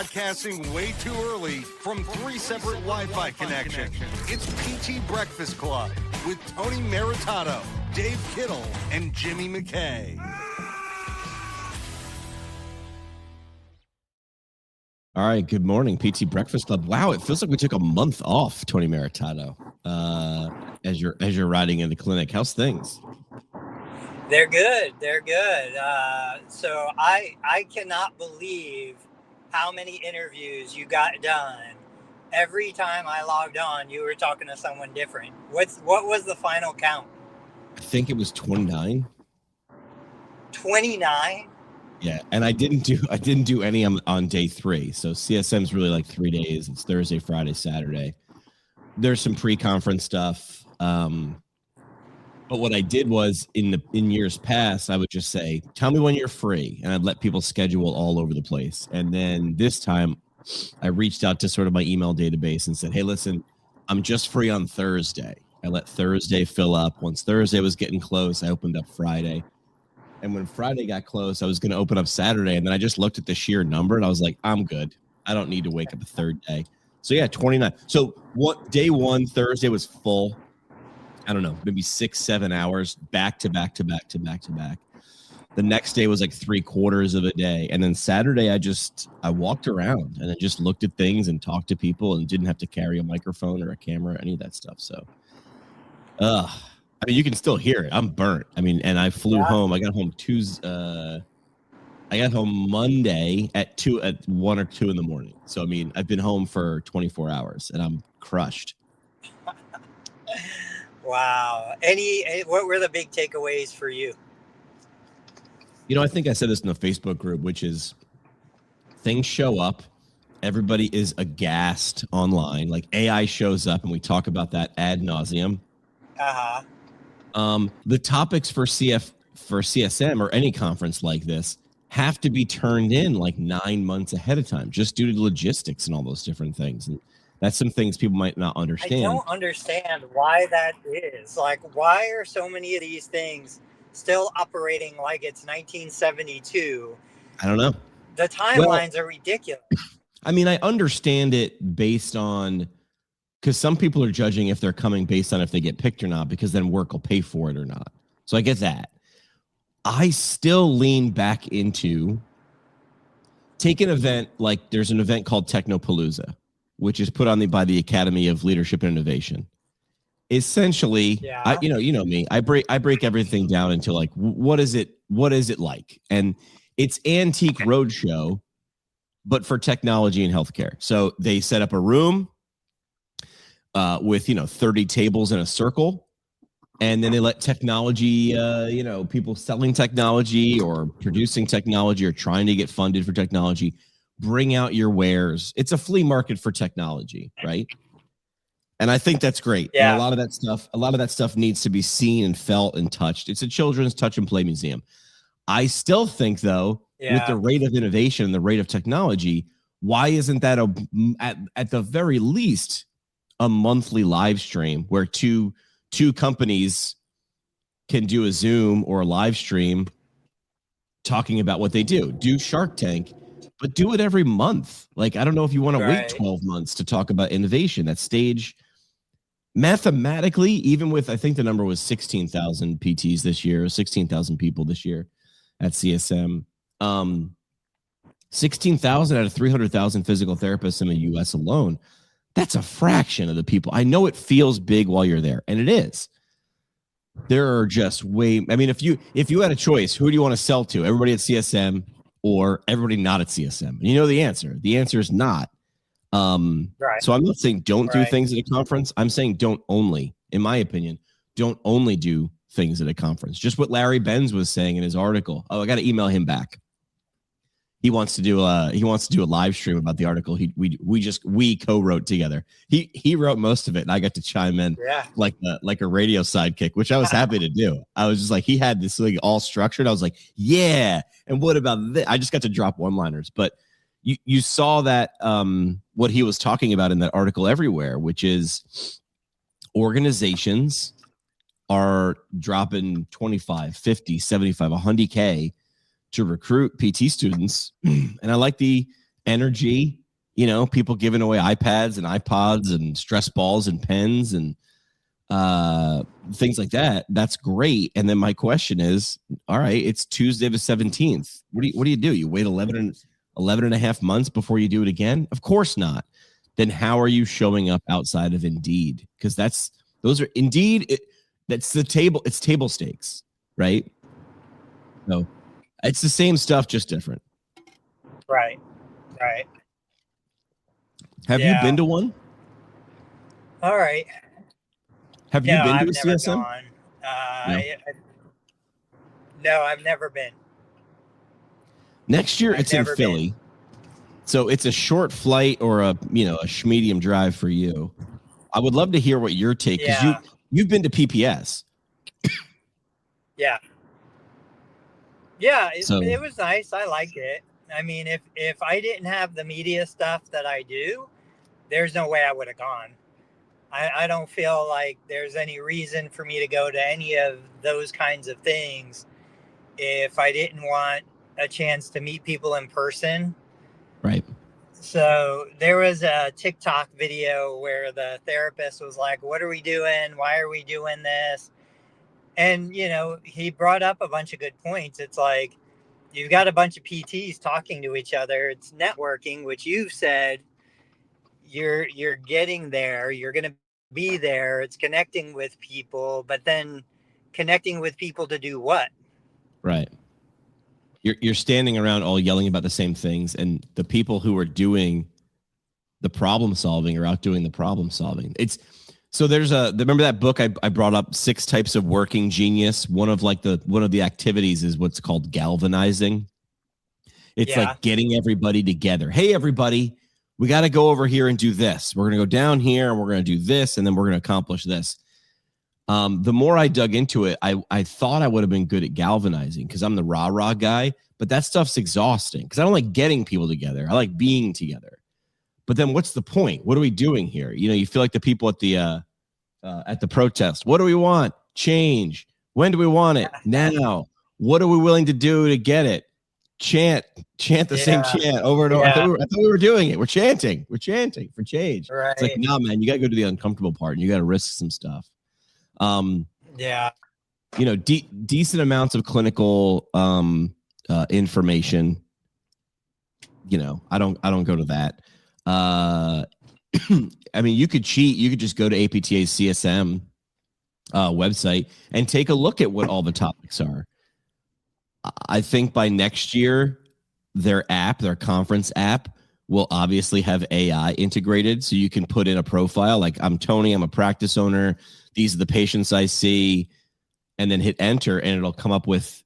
Broadcasting way too early from 3 separate Wi-Fi connections. It's PT Breakfast Club with Tony Maritato, Dave Kittle, and Jimmy McKay. All right, good morning, PT Breakfast Club. Wow, it feels like we took a month off, Tony Maritato, as you're riding in the clinic. How's things? They're good. So I cannot believe how many interviews you got done. Every time I logged on, you were talking to someone different. What was the final count? I think it was 29. 29? Yeah, and I didn't do any on day 3. So CSM's really like 3 days. It's Thursday, Friday, Saturday. There's some pre-conference stuff. But what I did was in years past, I would just say, "Tell me when you're free," and I'd let people schedule all over the place. And then this time, I reached out to sort of my email database and said, "Hey, listen, I'm just free on Thursday." I let Thursday fill up. Once Thursday was getting close, I opened up Friday. And when Friday got close, I was going to open up Saturday. And then I just looked at the sheer number and I was like, I'm good. I don't need to wake up a third day. So yeah, 29. So what day 1, Thursday was full. I don't know, maybe 6-7 hours back to back. The next day was like 3/4 of a day. And then Saturday, I walked around and I just looked at things and talked to people and didn't have to carry a microphone or a camera, any of that stuff. So, I mean, you can still hear it. I'm burnt. I mean, and I flew home. I got home I got home Monday at 1 or 2 in the morning. So, I mean, I've been home for 24 hours and I'm crushed. Wow. What were the big takeaways for you? You know, I think I said this in the Facebook group, which is things show up. Everybody is aghast online. Like AI shows up and we talk about that ad nauseum. Uh-huh. The topics for CSM or any conference like this have to be turned in like 9 months ahead of time, just due to logistics and all those different things. And that's some things people might not understand. I don't understand why that is. Like, why are so many of these things still operating like it's 1972? I don't know. The timelines are ridiculous. I mean, I understand it based on, because some people are judging if they're coming based on if they get picked or not, because then work will pay for it or not. So I get that. I still lean back into take an event like there's an event called Technopalooza, which is put on by the Academy of Leadership and Innovation. Essentially, you know me. I break everything down into like what is it like, and it's Antique Roadshow, but for technology and healthcare. So they set up a room with 30 tables in a circle, and then they let technology, people selling technology or producing technology or trying to get funded for technology, bring out your wares. It's a flea market for technology, right? And I think that's great. Yeah. And a lot of that stuff needs to be seen and felt and touched. It's a children's touch and play museum. I still think, though, with the rate of innovation and the rate of technology, why isn't that at the very least a monthly live stream where two companies can do a Zoom or a live stream talking about what they do? Do Shark Tank, but do it every month. Like, I don't know if you want to wait 12 months to talk about innovation. That stage, mathematically, even with, I think the number was 16,000 PTs this year, 16,000 people this year at CSM. 16,000 out of 300,000 physical therapists in the U.S. alone. That's a fraction of the people. I know it feels big while you're there, and it is. There are just I mean, if you had a choice, who do you want to sell to? Everybody at CSM or everybody not at CSM? And you know the answer. The answer is not. So I'm not saying don't do things at a conference. I'm saying don't only, in my opinion, don't only do things at a conference. Just what Larry Benz was saying in his article. Oh, I got to email him back. He wants to do a live stream about the article. We co-wrote together. He wrote most of it, and I got to chime in like a radio sidekick, which I was happy to do. I was just like, he had this like all structured. I was like, yeah. And what about this? I just got to drop one-liners, but you saw that what he was talking about in that article everywhere, which is organizations are dropping 25, 50, 75, 100K to recruit PT students. And I like the energy, people giving away iPads and iPods and stress balls and pens and things like that. That's great. And then my question is, all right, it's Tuesday the 17th. What do you do? You wait 11 and a half months before you do it again? Of course not. Then how are you showing up outside of Indeed? Because those are Indeed. That's the table. It's table stakes, right? So it's the same stuff, just different. Right. Have you been to one? All right. Have you been to a I've never CSM? gone. No, I've never been. Next year, it's in Philly. So it's a short flight or a medium drive for you. I would love to hear what your take, because you've been to PPS. Yeah, it was nice. I like it. I mean, if I didn't have the media stuff that I do, there's no way I would have gone. I don't feel like there's any reason for me to go to any of those kinds of things if I didn't want a chance to meet people in person. Right. So there was a TikTok video where the therapist was like, "What are we doing? Why are we doing this?" And, he brought up a bunch of good points. It's like, you've got a bunch of PTs talking to each other. It's networking, which you've said you're getting there. You're going to be there. It's connecting with people, but then connecting with people to do what? Right. You're standing around all yelling about the same things, and the people who are doing the problem solving are out doing the problem solving. So remember that book I brought up, 6 Types of Working Genius? One of the activities is what's called galvanizing. It's like getting everybody together. Hey, everybody, we got to go over here and do this. We're going to go down here and we're going to do this, and then we're going to accomplish this. The more I dug into it, I thought I would have been good at galvanizing because I'm the rah-rah guy, but that stuff's exhausting because I don't like getting people together. I like being together. But then what's the point? What are we doing here? You feel like the people at the protest. What do we want? Change. When do we want it? Now. What are we willing to do to get it? Chant the same chant over and over. I thought we were doing it. We're chanting for change. Right. It's like, nah, man, you got to go to the uncomfortable part and you got to risk some stuff. Decent amounts of clinical information. I don't go to that. I mean, you could cheat. You could just go to APTA's CSM website and take a look at what all the topics are. I think by next year, their conference app, will obviously have AI integrated. So you can put in a profile like, I'm Tony, I'm a practice owner. These are the patients I see. And then hit enter, and it'll come up with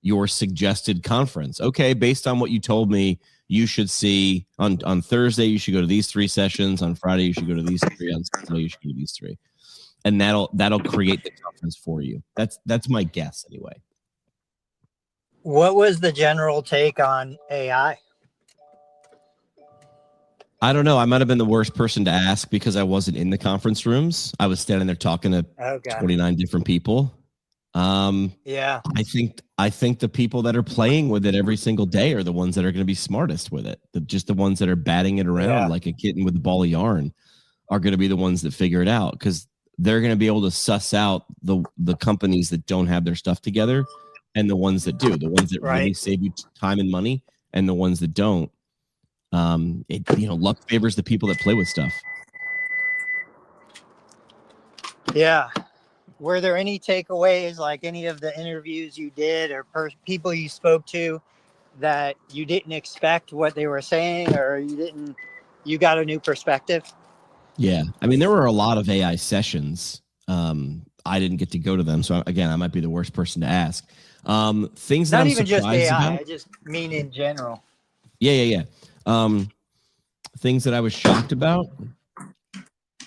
your suggested conference. Okay, based on what you told me, you should see on Thursday, you should go to these 3 sessions. On Friday, you should go to these 3. On Saturday, you should go to these 3. And that'll create the conference for you. That's my guess anyway. What was the general take on AI? I don't know. I might have been the worst person to ask because I wasn't in the conference rooms. I was standing there talking to 29 different people. Yeah. I think the people that are playing with it every single day are the ones that are going to be smartest with it. Just the ones that are batting it around like a kitten with a ball of yarn are going to be the ones that figure it out, because they're going to be able to suss out the companies that don't have their stuff together and the ones that do, the ones that really save you time and money, and the ones that don't. Luck favors the people that play with stuff. Yeah. Were there any takeaways, like any of the interviews you did or people you spoke to, that you didn't expect what they were saying, or you got a new perspective? Yeah. I mean, there were a lot of AI sessions. I didn't get to go to them. So again, I might be the worst person to ask. Things that Not I'm even just AI, about, I just mean in general. Yeah. Things that I was shocked about.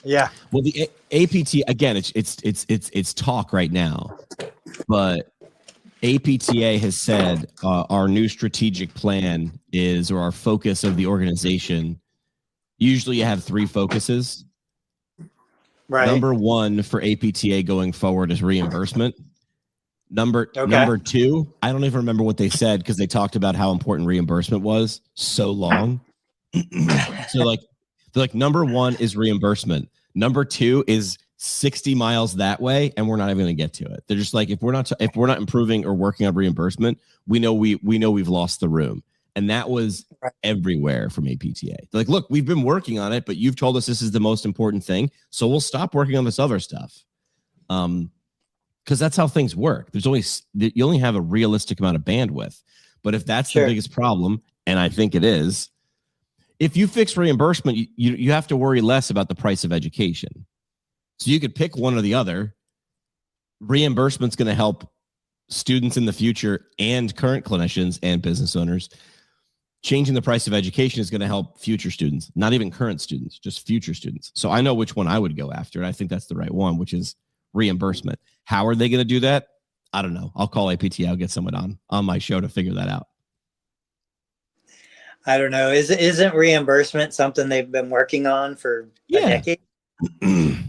Yeah. Well, the APT, again, it's talk right now, but APTA has said our new strategic plan is, or our focus of the organization. Usually you have 3 focuses. Right. Number 1 for APTA going forward is reimbursement. Number 2, I don't even remember what they said because they talked about how important reimbursement was so long. So like, they're like, number one is reimbursement. Number two is 60 miles that way, and we're not even going to get to it. They're just like, if we're not improving or working on reimbursement, we know we've lost the room. And that was everywhere from APTA. They're like, look, we've been working on it, but you've told us this is the most important thing, so we'll stop working on this other stuff. Because that's how things work. You only have a realistic amount of bandwidth. But if that's the biggest problem, and I think it is, if you fix reimbursement, you have to worry less about the price of education. So you could pick one or the other. Reimbursement's going to help students in the future and current clinicians and business owners. Changing the price of education is going to help future students, not even current students, just future students. So I know which one I would go after, and I think that's the right one, which is reimbursement. How are they going to do that? I don't know. I'll call APTA. I'll get someone on my show to figure that out. I don't know. Isn't reimbursement something they've been working on for a decade?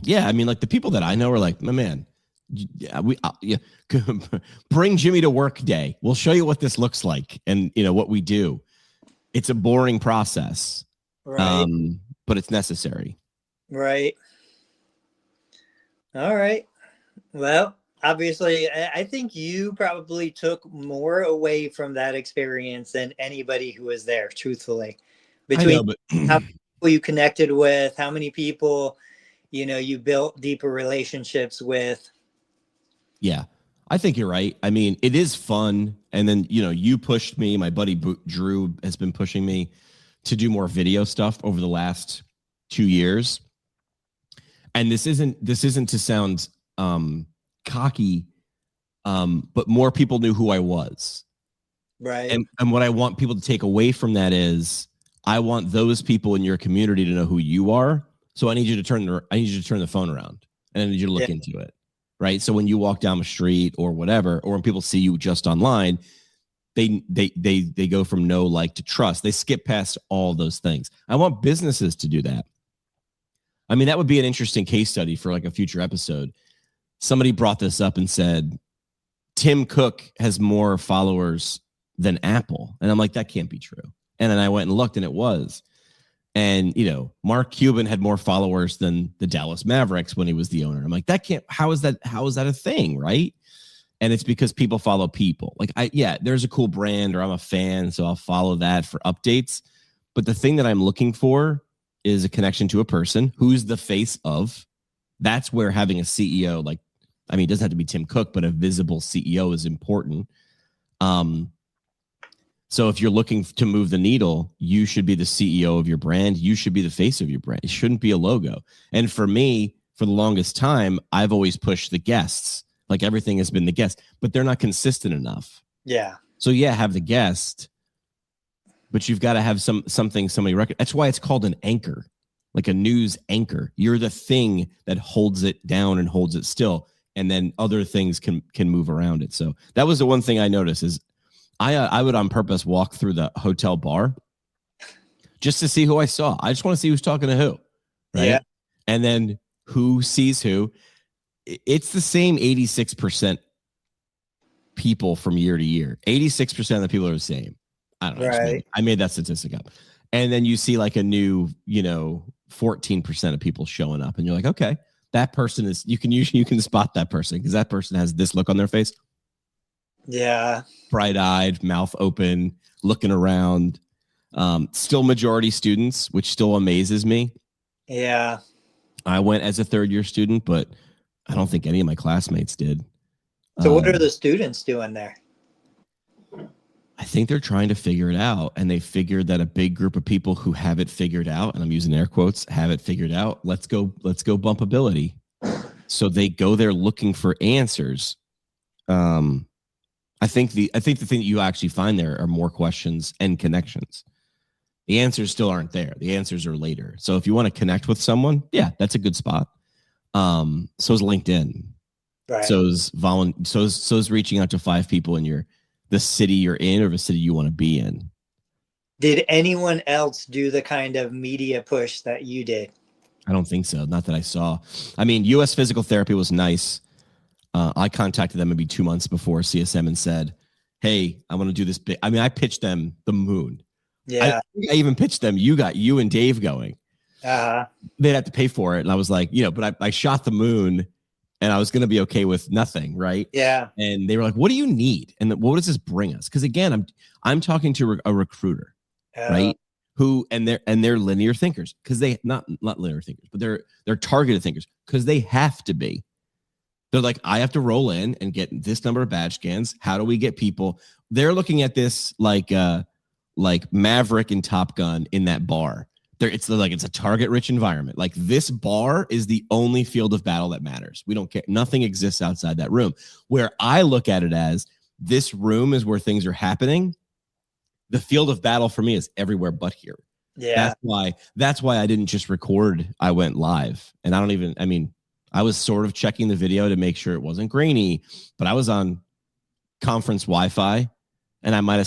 Yeah, I mean, like the people that I know are like, my man, bring Jimmy to work day. We'll show you what this looks like, and what we do. It's a boring process, right? But it's necessary. Right. All right. Well, obviously, I think you probably took more away from that experience than anybody who was there, truthfully. Between how many people you connected with, how many people, you built deeper relationships with. Yeah, I think you're right. I mean, it is fun. And then, you pushed me. My buddy Drew has been pushing me to do more video stuff over the last 2 years. And this isn't to sound cocky, but more people knew who I was. Right. And what I want people to take away from that is, I want those people in your community to know who you are. So I need you to turn the phone around, and I need you to look into it. Right. So when you walk down the street or whatever, or when people see you just online, they go from no like to trust. They skip past all those things. I want businesses to do that. I mean, that would be an interesting case study for like a future episode. Somebody brought this up and said, Tim Cook has more followers than Apple. And I'm like, that can't be true. And then I went and looked, and it was. And, Mark Cuban had more followers than the Dallas Mavericks when he was the owner. I'm like, how is that a thing, right? And it's because people follow people. Like, there's a cool brand, or I'm a fan, so I'll follow that for updates. But the thing that I'm looking for is a connection to a person who's the face of. That's where having a CEO, it doesn't have to be Tim Cook, but a visible CEO is important. So if you're looking to move the needle, you should be the CEO of your brand. You should be the face of your brand. It shouldn't be a logo. And for me, for the longest time, I've always pushed the guests. Like, everything has been the guest, but they're not consistent enough. Yeah. So have the guest, but you've got to have something somebody record. That's why it's called an anchor, like a news anchor. You're the thing that holds it down and holds it still, and then other things can move around it. So that was the one thing I noticed is I would on purpose walk through the hotel bar just to see who I saw. I just want to see who's talking to who, right? Yeah. And then who sees who. It's the same 86% people from year to year. 86% of the people are the same. I don't know. Right. I made that statistic up. And then you see like a new, 14% of people showing up, and you're like, okay, that person is, you can spot that person because that person has this look on their face. Yeah. Bright-eyed, mouth open, looking around. Still majority students, which still amazes me. Yeah. I went as a third-year student, but I don't think any of my classmates did. So what are the students doing there? I think they're trying to figure it out, and they figured that a big group of people who have it figured out, and I'm using air quotes, have it figured out. Let's go bumpability. So they go there looking for answers. I think the thing that you actually find there are more questions and connections. The answers still aren't there. The answers are later. So if you want to connect with someone, that's a good spot. So is LinkedIn. Right. So is reaching out to 5 people in the city you're in or the city you want to be in. Did anyone else do the kind of media push that you did? I don't think so. Not that I saw. I mean, U.S. Physical Therapy was nice. I contacted them maybe 2 months before CSM and said, hey, I want to do this big. I mean, I pitched them the moon. Yeah. think I even pitched them. You and Dave going. Uh-huh. They'd have to pay for it. And I was like, but I shot the moon and I was going to be okay with nothing. Right. Yeah. And they were like, what do you need? And what does this bring us? Because again, I'm talking to a recruiter, right? Who, and they're linear thinkers because they not linear thinkers, but they're targeted thinkers because they have to be. They're like, I have to roll in and get this number of badge scans. How do we get people? They're looking at this like Maverick and Top Gun in that bar. It's a target-rich environment. Like this bar is the only field of battle that matters. We don't care. Nothing exists outside that room. Where I look at it as this room is where things are happening. The field of battle for me is everywhere but here. Yeah. That's why I didn't just record. I went live, and I was sort of checking the video to make sure it wasn't grainy, but I was on conference Wi-Fi, and I might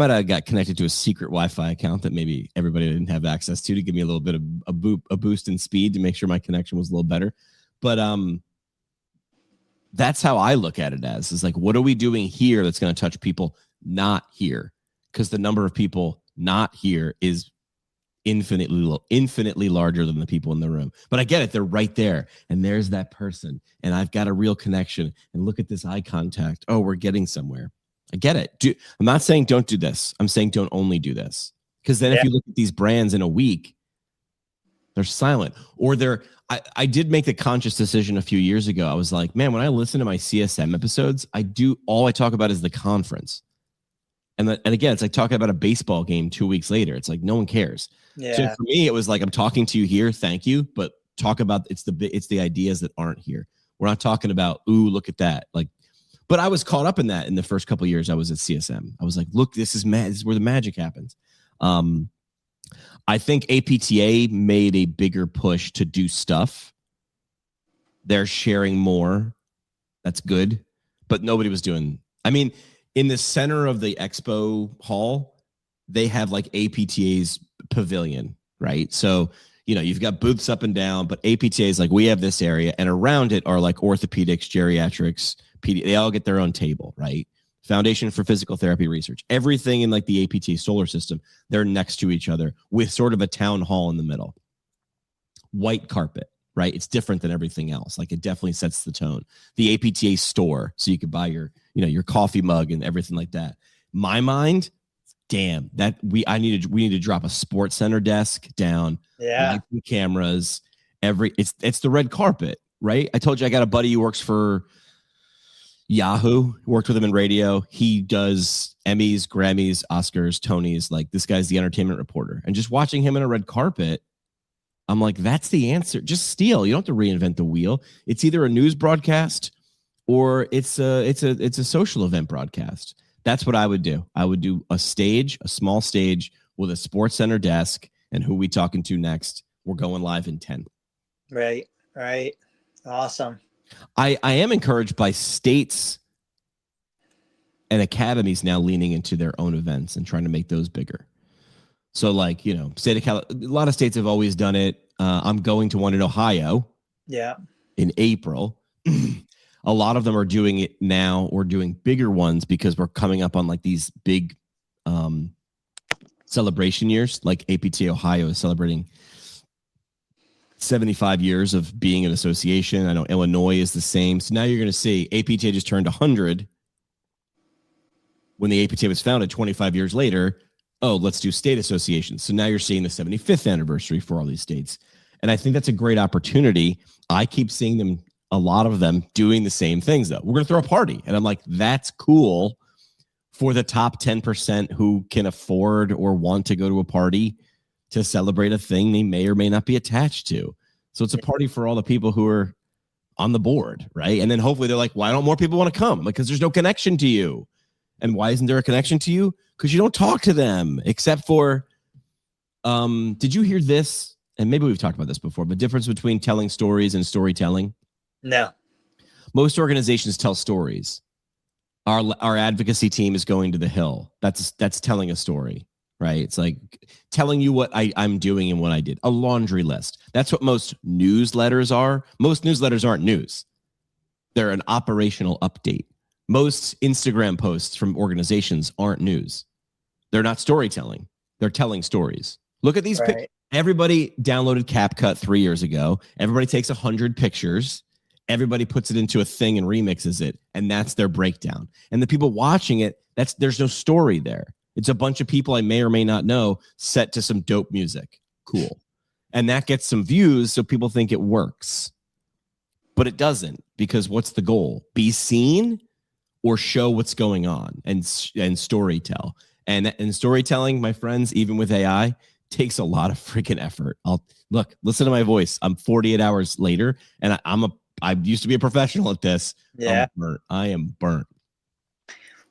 have got connected to a secret Wi-Fi account that maybe everybody didn't have access to give me a little bit of a boost in speed to make sure my connection was a little better. But that's how I look at it as is like, what are we doing here that's going to touch people not here? Because the number of people not here is infinitely larger than the people in the room. But I get it. They're right there. And there's that person. And I've got a real connection. And look at this eye contact. Oh, we're getting somewhere. I get it. I'm not saying don't do this. I'm saying don't only do this. Because then if you look at these brands in a week, they're silent. Or I did make the conscious decision a few years ago. I was like, man, when I listen to my CSM episodes, all I talk about is the conference. And again, it's like talking about a baseball game 2 weeks later. It's like no one cares. Yeah. So for me, it was like, I'm talking to you here. Thank you. But talk about it's the ideas that aren't here. We're not talking about, ooh, look at that. Like, but I was caught up in that in the first couple of years I was at CSM. I was like, look, this is where the magic happens. I think APTA made a bigger push to do stuff. They're sharing more. That's good. But nobody was doing. I mean, in the center of the expo hall, they have like APTA's pavilion, right? So, you've got booths up and down, but APTA is like, we have this area, and around it are like orthopedics, geriatrics, they all get their own table, right? Foundation for Physical Therapy Research. Everything in like the APTA solar system, they're next to each other with sort of a town hall in the middle. White carpet, right? It's different than everything else. Like it definitely sets the tone. The APTA store, so you could buy your coffee mug and everything like that. My mind, damn, we need to drop a sports center desk down. Yeah. Cameras. It's the red carpet, right? I told you I got a buddy who works for Yahoo, worked with him in radio. He does Emmys, Grammys, Oscars, Tonys. Like this guy's the entertainment reporter. And just watching him in a red carpet, I'm like, that's the answer. Just steal. You don't have to reinvent the wheel. It's either a news broadcast or it's a social event broadcast. That's what I would do. I would do a small stage with a sports center desk, and who we talking to next? We're going live in 10. Right. Awesome. I am encouraged by states and academies now leaning into their own events and trying to make those bigger. So like, state of California, a lot of states have always done it. I'm going to one in Ohio. Yeah. In April. A lot of them are doing it now or doing bigger ones because we're coming up on like these big celebration years. Like APTA Ohio is celebrating 75 years of being an association. I know Illinois is the same. So now you're going to see APTA just turned 100 when the APTA was founded 25 years later. Oh, let's do state associations. So now you're seeing the 75th anniversary for all these states. And I think that's a great opportunity. I keep seeing them, a lot of them doing the same things though. We're going to throw a party. And I'm like, that's cool for the top 10% who can afford or want to go to a party to celebrate a thing they may or may not be attached to. So it's a party for all the people who are on the board, right? And then hopefully they're like, why don't more people want to come? Because there's no connection to you. And why isn't there a connection to you? Because you don't talk to them, except for, did you hear this? And maybe we've talked about this before, but difference between telling stories and storytelling? No. Most organizations tell stories. Our advocacy team is going to the Hill. That's telling a story, right? It's like telling you what I'm doing and what I did. A laundry list. That's what most newsletters are. Most newsletters aren't news. They're an operational update. Most Instagram posts from organizations aren't news. They're not storytelling. They're telling stories. Look at these pictures. Right. Everybody downloaded CapCut 3 years ago. Everybody takes 100 pictures. Everybody puts it into a thing and remixes it, and that's their breakdown. And the people watching it, there's no story there. It's a bunch of people I may or may not know set to some dope music. Cool. And that gets some views, so people think it works. But it doesn't, because what's the goal? Be seen or show what's going on and storytell. And storytelling, my friends, even with AI, takes a lot of freaking effort. Listen to my voice. I'm 48 hours later, and I used to be a professional at this. Yeah. I'm burnt. I am burnt.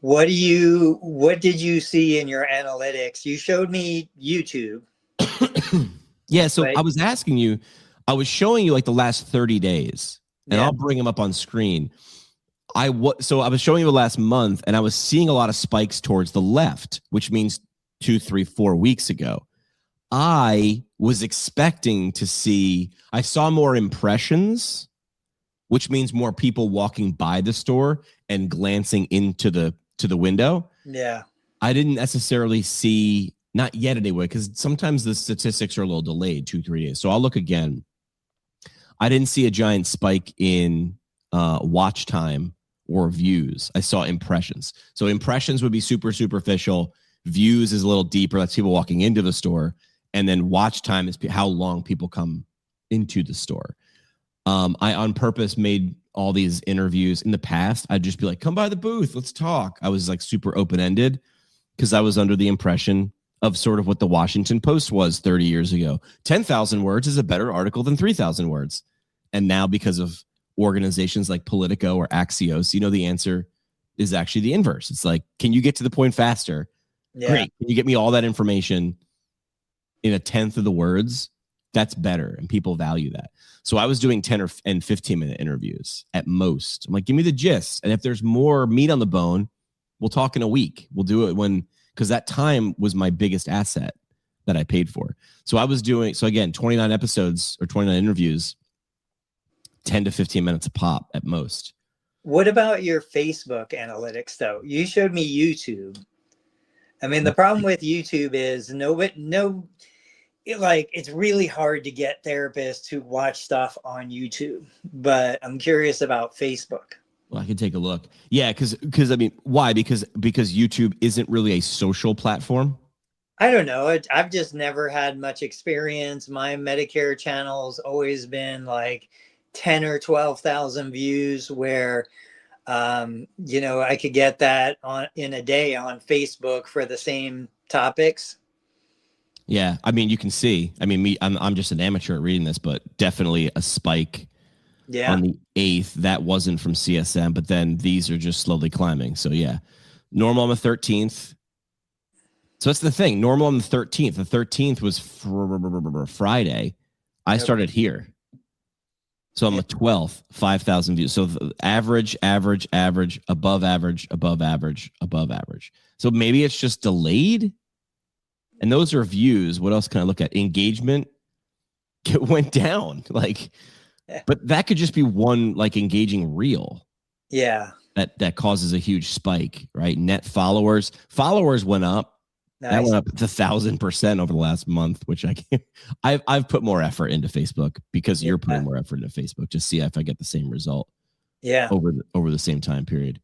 What did you see in your analytics? You showed me YouTube. Yeah. So I was asking you, I was showing you like the last 30 days, and I'll bring them up on screen. So I was showing you the last month, and I was seeing a lot of spikes towards the left, which means 2, 3, 4 weeks ago. I was expecting to see, I saw more impressions, which means more people walking by the store and glancing into the window. Yeah. I didn't necessarily see, not yet anyway, because sometimes the statistics are a little delayed, 2, 3 days. So I'll look again. I didn't see a giant spike in watch time or views. I saw impressions. So impressions would be super superficial. Views is a little deeper. That's people walking into the store. And then watch time is how long people come into the store. I on purpose made all these interviews. In the past, I'd just be like, come by the booth, let's talk. I was like super open-ended because I was under the impression of sort of what the Washington Post was 30 years ago. 10,000 words is a better article than 3,000 words. And now because of organizations like Politico or Axios, the answer is actually the inverse. It's like, can you get to the point faster? Yeah. Great. Can you get me all that information in a tenth of the words? That's better, and people value that. So I was doing 10 and 15-minute interviews at most. I'm like, give me the gist, and if there's more meat on the bone, we'll talk in a week. We'll do it because that time was my biggest asset that I paid for. So I was doing, again, 29 episodes or 29 interviews, 10 to 15 minutes a pop at most. What about your Facebook analytics, though? You showed me YouTube. I mean, the problem with YouTube is it's really hard to get therapists to watch stuff on YouTube, but I'm curious about Facebook. Well, I can take a look. Yeah, because I mean, why? Because YouTube isn't really a social platform. I don't know. I've just never had much experience. My Medicare channel's always been like 10 or 12,000 views, where I could get that in a day on Facebook for the same topics. Yeah, I mean, you can see. I mean, I'm just an amateur at reading this, but definitely a spike. Yeah. On the 8th, that wasn't from CSM, but then these are just slowly climbing. So yeah, normal on the 13th. So that's the thing. Normal on the 13th. The 13th was Friday. I started here. So on the 12th, 5,000 views. So the average, above average. So maybe it's just delayed. And those are views. What else can I look at? Engagement. It went down. But that could just be one engaging reel. Yeah. That causes a huge spike, right? Net followers went up. Nice. That went up 1,000% over the last month, which I've put more effort into Facebook because you're putting more effort into Facebook. Just see if I get the same result. Yeah. Over the same time period.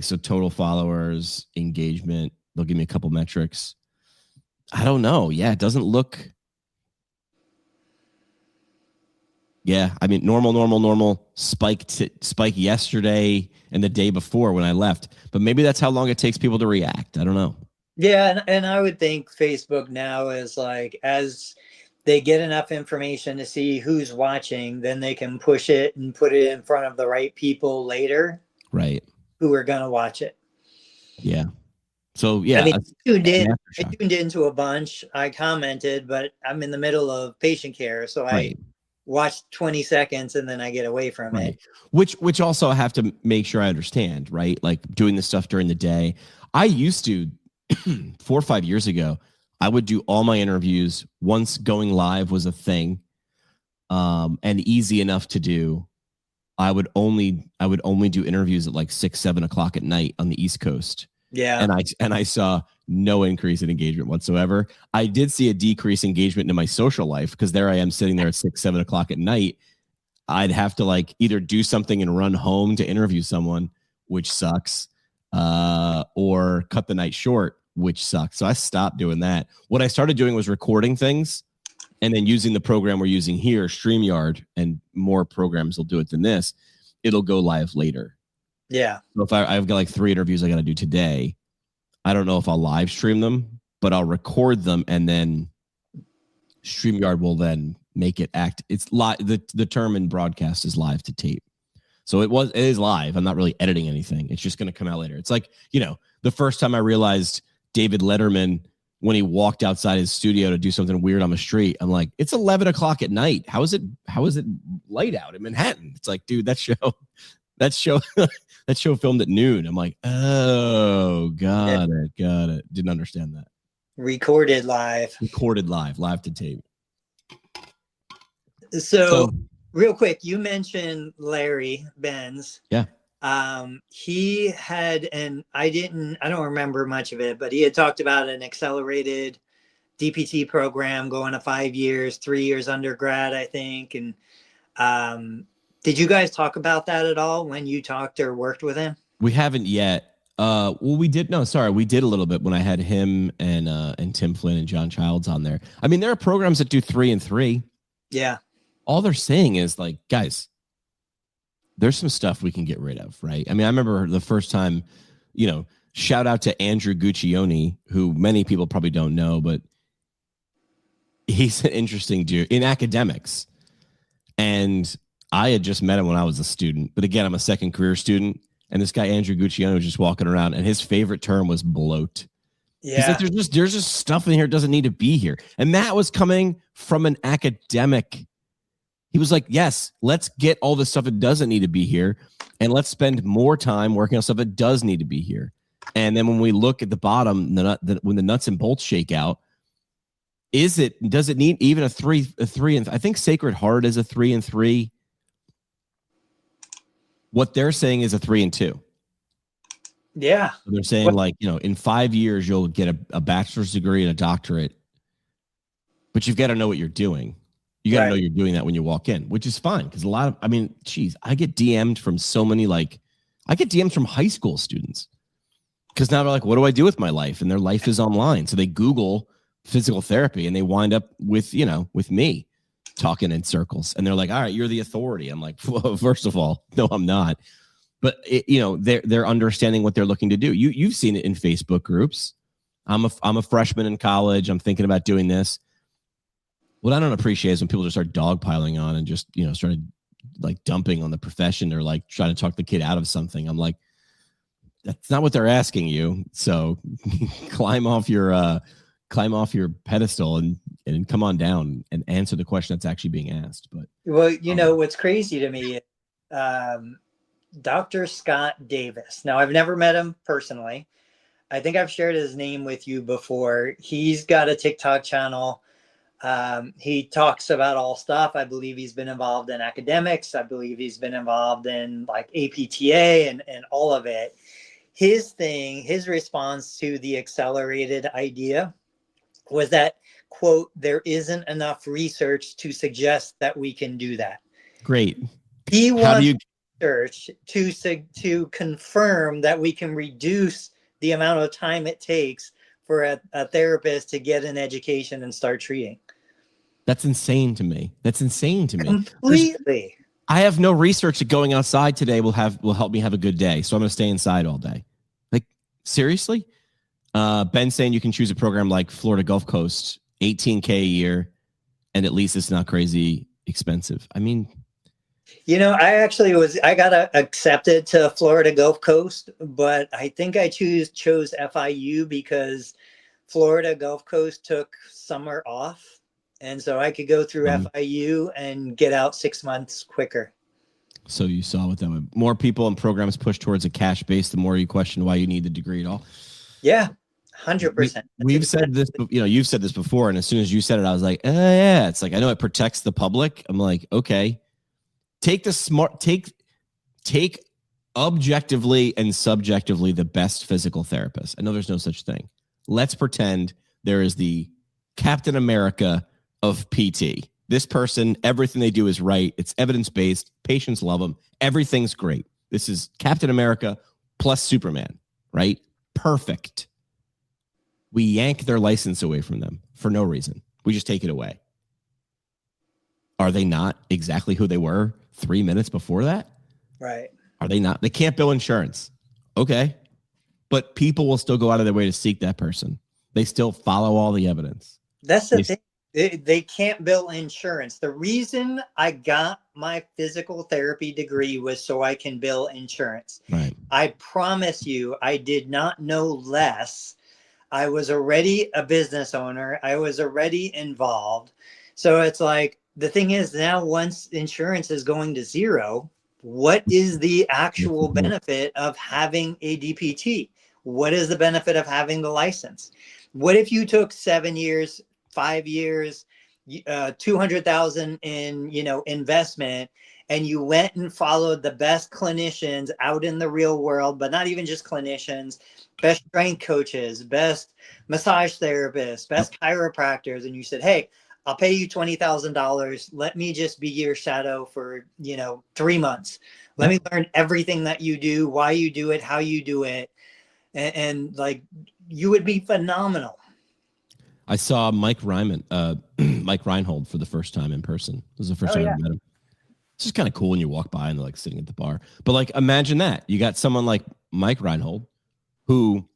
So total followers, engagement, they'll give me a couple metrics. I don't know. Yeah, it doesn't look. Yeah, I mean, normal spike yesterday and the day before when I left. But maybe that's how long it takes people to react. I don't know. Yeah, and I would think Facebook now is as they get enough information to see who's watching, then they can push it and put it in front of the right people later. Right. Who are going to watch it. Yeah. So, yeah. I tuned into a bunch. I commented, but I'm in the middle of patient care. So I watched 20 seconds and then I get away from it. Which also I have to make sure I understand, right? Doing this stuff during the day. I used to, 4 or 5 years ago, I would do all my interviews once going live was a thing, and easy enough to do. I would only do interviews at 6, 7 o'clock at night on the East Coast. Yeah. And I saw no increase in engagement whatsoever. I did see a decrease in engagement in my social life because there I am sitting there at 6, 7 o'clock at night. I'd have to like either do something and run home to interview someone, which sucks, or cut the night short, which sucks. So I stopped doing that. What I started doing was recording things and then using the program we're using here, StreamYard, and more programs will do it than this. It'll go live later. Yeah. So if I've got like 3 interviews I got to do today, I don't know if I'll live stream them, but I'll record them and then StreamYard will then make it act. It's live. The term in broadcast is live to tape. So it is live. I'm not really editing anything. It's just going to come out later. It's like, the first time I realized David Letterman, when he walked outside his studio to do something weird on the street, I'm like, it's 11 o'clock at night. How is it light out in Manhattan? It's like, dude, that show filmed at noon. I'm like, oh, got it. Didn't understand that. Recorded live to tape. So real quick, you mentioned Larry Benz. Yeah. He had, and I don't remember much of it, but he had talked about an accelerated DPT program going to 5 years, 3 years undergrad, I think. And did you guys talk about that at all when you talked or worked with him? We haven't yet. Well, we did. No, sorry, we did a little bit when I had him and Tim Flynn and John Childs on there. I mean, there are programs that do 3 and 3. Yeah. All they're saying is like, guys, there's some stuff we can get rid of, right? I mean, I remember the first time, shout out to Andrew Guccione, who many people probably don't know, but he's an interesting dude in academics. And I had just met him when I was a student. But again, I'm a second career student. And this guy, Andrew Guccione, was just walking around, and his favorite term was bloat. Yeah. He's like, there's just stuff in here that doesn't need to be here. And that was coming from an academic. He was like, yes, let's get all the stuff that doesn't need to be here, and let's spend more time working on stuff that does need to be here. And then when we look at the bottom, when the nuts and bolts shake out, does it need even a 3 and I think Sacred Heart is a 3 and 3. What they're saying is a 3 and 2. Yeah. So they're saying in 5 years, you'll get a bachelor's degree and a doctorate, but you've got to know what you're doing. You got to know you're doing that when you walk in, which is fine. Cause I get DM'd from so many, I get DM'd from high school students. Cause now they're like, what do I do with my life? And their life is online. So they Google physical therapy and they wind up with me talking in circles. And they're like, all right, you're the authority. I'm like, well, first of all, no, I'm not. But they're understanding what they're looking to do. You've seen it in Facebook groups. I'm a freshman in college. I'm thinking about doing this. What I don't appreciate is when people just start dogpiling on and just, started dumping on the profession or trying to talk the kid out of something. I'm like, that's not what they're asking you. So climb off your pedestal and come on down and answer the question that's actually being asked. But what's crazy to me is Dr. Scott Davis. Now, I've never met him personally. I think I've shared his name with you before. He's got a TikTok channel. He talks about all stuff. I believe he's been involved in academics. I believe he's been involved in APTA and all of it. His response to the accelerated idea was that, quote, there isn't enough research to suggest that we can do that. Great. He wants research to confirm that we can reduce the amount of time it takes for a therapist to get an education and start treating. That's insane to me. Completely. I have no research that going outside today will help me have a good day. So I'm going to stay inside all day. Seriously? Ben saying you can choose a program like Florida Gulf Coast, $18,000 a year, and at least it's not crazy expensive. I mean, I got accepted to Florida Gulf Coast, but I think I chose FIU because Florida Gulf Coast took summer off. And so I could go through FIU and get out 6 months quicker. So you saw what that would. More people and programs push towards a cash base, the more you question why you need the degree at all. Yeah, 100%. We've said this, you've said this before. And as soon as you said it, I was like, yeah, it's like, I know it protects the public. I'm like, okay, take objectively and subjectively the best physical therapist. I know there's no such thing. Let's pretend there is the Captain America of PT. This person, everything they do is right. It's evidence-based. Patients love them. Everything's great. This is Captain America plus Superman, right? Perfect. We yank their license away from them for no reason. We just take it away. Are they not exactly who they were 3 minutes before that? Right. Are they not? They can't bill insurance. Okay. But people will still go out of their way to seek that person. They still follow all the evidence. That's the thing. They can't bill insurance. The reason I got my physical therapy degree was so I can bill insurance. Right. I promise you, I did not know less. I was already a business owner. I was already involved. So it's like, the thing is now once insurance is going to zero, what is the actual benefit of having a DPT? What is the benefit of having the license? What if you took 7 years, 5 years, 200,000 in, investment, and you went and followed the best clinicians out in the real world, but not even just clinicians, best strength coaches, best massage therapists, best chiropractors, and you said, hey, I'll pay you $20,000. Let me just be your shadow for, 3 months. Let me learn everything that you do, why you do it, how you do it. And like, you would be phenomenal. I saw Mike Reinhold for the first time in person. It was the first time I met him. It's just kind of cool when you walk by and they're like sitting at the bar. But like, imagine that. You got someone like Mike Reinhold who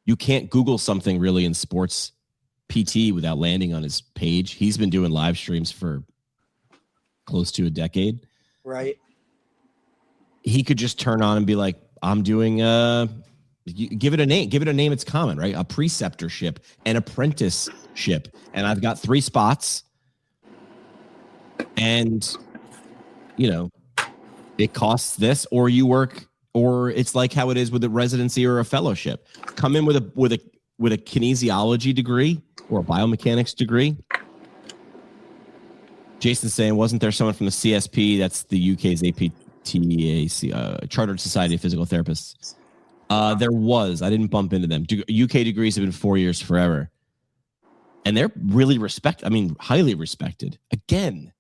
you can't Google something really in sports PT without landing on his page. He's been doing live streams for close to a decade. Right. He could just turn on and be like, I'm doing give it a name. It's common, right? A preceptorship, an apprenticeship. And I've got 3 spots. And, it costs this, or you work, or it's like how it is with a residency or a fellowship. Come in with a kinesiology degree or a biomechanics degree. Jason's saying, wasn't there someone from the CSP? That's the UK's APTAC, Chartered Society of Physical Therapists. There was. I didn't bump into them. UK degrees have been 4 years forever. And they're really highly respected. Again,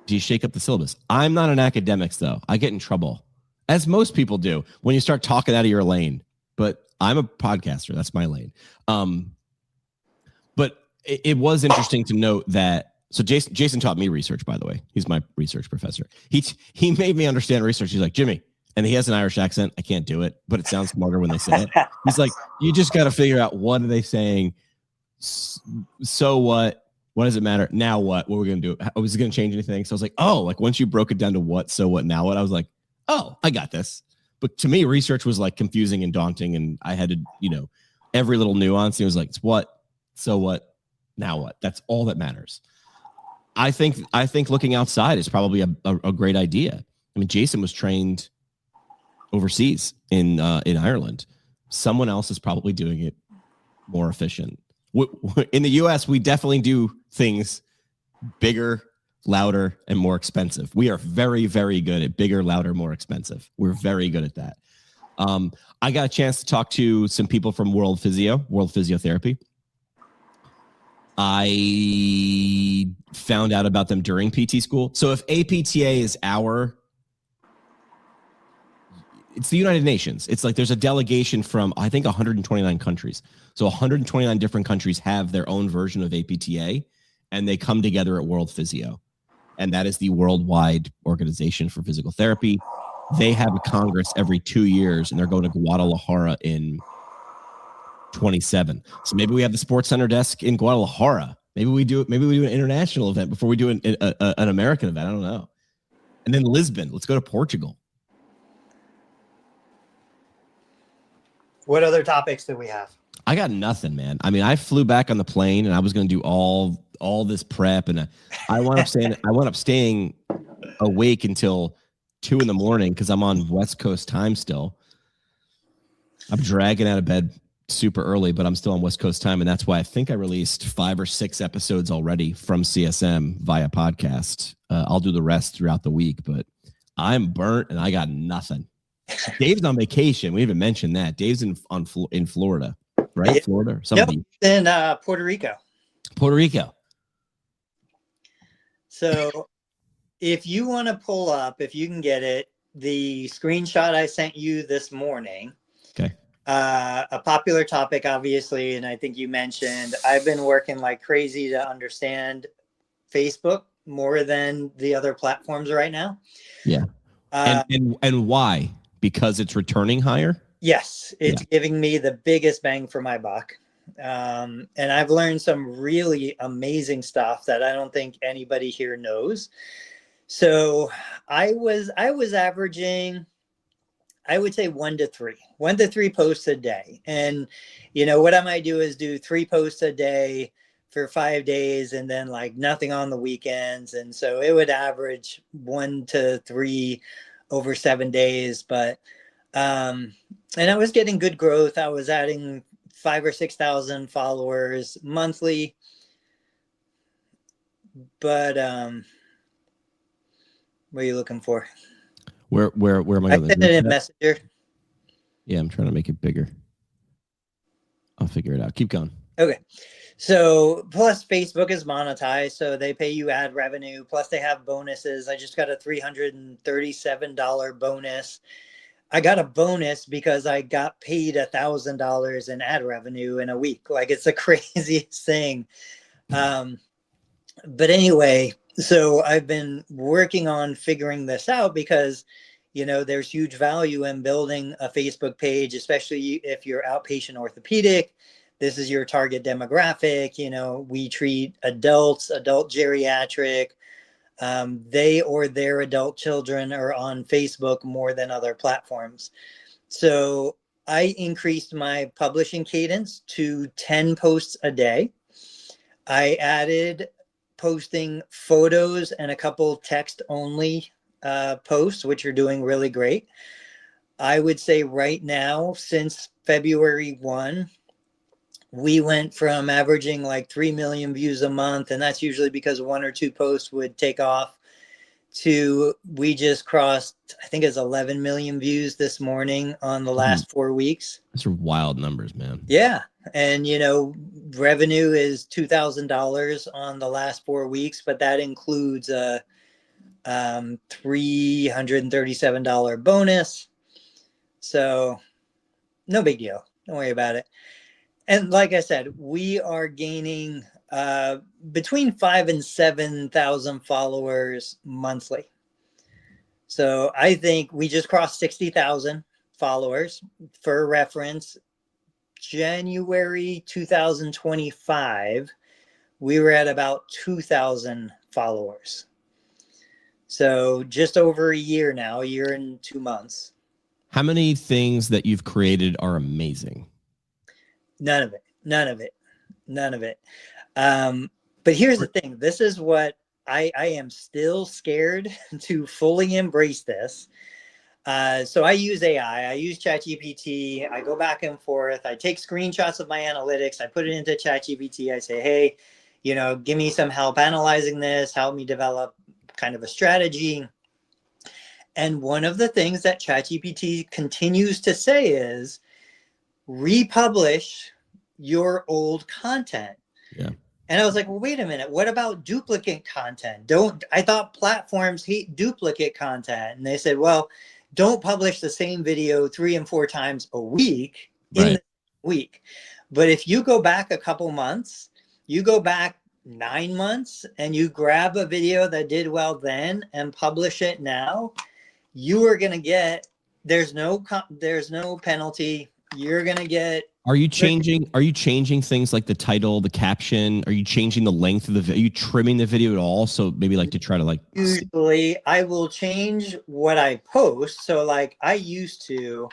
do you shake up the syllabus? I'm not an academics, though. I get in trouble, as most people do, when you start talking out of your lane. But I'm a podcaster. That's my lane. But it was interesting to note that. So Jason taught me research, by the way. He's my research professor. He made me understand research. He's like, Jimmy, and he has an Irish accent. I can't do it, but it sounds smarter when they say it. He's like, you just got to figure out, what are they saying? So what? What does it matter? Now what? What are we going to do? Was it going to change anything? So I was like, oh, like once you broke it down to what, so what, now what? I was like, oh, I got this. But to me, research was like confusing and daunting. And I had to, every little nuance. It was like, it's what, so what, now what? That's all that matters. I think looking outside is probably a great idea. I mean, Jason was trained overseas in Ireland. Someone else is probably doing it more efficient. In the US, we definitely do things bigger, louder, and more expensive. We are very, very good at bigger, louder, more expensive. We're very good at that. I got a chance to talk to some people from World Physiotherapy. I found out about them during PT school. So if APTA is it's the United Nations. It's like there's a delegation from, I think, 129 countries. So 129 different countries have their own version of APTA, and they come together at World Physio. And that is the worldwide organization for physical therapy. They have a congress every 2 years, and they're going to Guadalajara in 27. So maybe we have the Sports Center desk in Guadalajara. Maybe we do an international event before we do an American event. I don't know. And then Lisbon. Let's go to Portugal. What other topics do we have? I got nothing, man. I mean, I flew back on the plane and I was going to do all this prep, and I wound up staying awake until 2 a.m. because I'm on West Coast time still. I'm dragging out of bed super early, but I'm still on West Coast time, and that's why I think I released 5 or 6 episodes already from CSM via podcast. I'll do the rest throughout the week, but I'm burnt and I got nothing. Dave's on vacation. We haven't mentioned that. Dave's in Florida, right? Yeah. Florida, Nope. somebody. In Puerto Rico. Puerto Rico. So if you want to pull up, if you can get it, the screenshot I sent you this morning. Okay. A popular topic, obviously, and I think you mentioned, I've been working like crazy to understand Facebook more than the other platforms right now. Yeah. And why? Because it's returning higher? Yes, it's giving me the biggest bang for my buck. And I've learned some really amazing stuff that I don't think anybody here knows. So I was averaging, I would say 1 to 3 posts a day. And, what I might do is do 3 posts a day for 5 days and then like nothing on the weekends. And so it would average 1 to 3 over 7 days. But, and I was getting good growth. I was adding 5,000 or 6,000 followers monthly. But, what are you looking for? Where am I I going? sent it in Messenger. Yeah, I'm trying to make it bigger. I'll figure it out. Keep going. Okay. So plus Facebook is monetized, so they pay you ad revenue. Plus they have bonuses. I just got a $337 bonus. I got a bonus because I got paid $1,000 in ad revenue in a week. Like it's the craziest thing. But anyway, so I've been working on figuring this out because, there's huge value in building a Facebook page, especially if you're outpatient orthopedic. This is your target demographic. We treat adults, adult geriatric. They or their adult children are on Facebook more than other platforms. So I increased my publishing cadence to 10 posts a day. I added posting photos and a couple text only posts, which are doing really great. I would say right now, since February 1, we went from averaging like 3 million views a month, and that's usually because 1 or 2 posts would take off, to we just crossed, I think it's 11 million views this morning on the last 4 weeks. Those are wild numbers, man. Yeah. And, revenue is $2,000 on the last 4 weeks, but that includes a $337 bonus. So no big deal. Don't worry about it. And like I said, we are gaining between 5,000 and 7,000 followers monthly. So I think we just crossed 60,000 followers. For reference, January 2025, we were at about 2,000 followers. So just over a year now, a year and 2 months. How many things that you've created are amazing? None of it. But here's the thing. This is what I am still scared to fully embrace this. So I use AI. I use ChatGPT. I go back and forth. I take screenshots of my analytics. I put it into ChatGPT. I say, hey, give me some help analyzing this. Help me develop kind of a strategy. And one of the things that ChatGPT continues to say is republish your old content. Yeah. And I was like, well, wait a minute. What about duplicate content? I thought platforms hate duplicate content. And they said, well, don't publish the same video 3 and 4 times a week in the week. But if you go back a couple months, you go back 9 months and you grab a video that did well then and publish it now, you are going to get, there's no penalty. You're going to get. Are you changing things like the title, the caption? Are you changing the length of the video? Are you trimming the video at all? So maybe like to try to like. Usually I will change what I post. So like I used to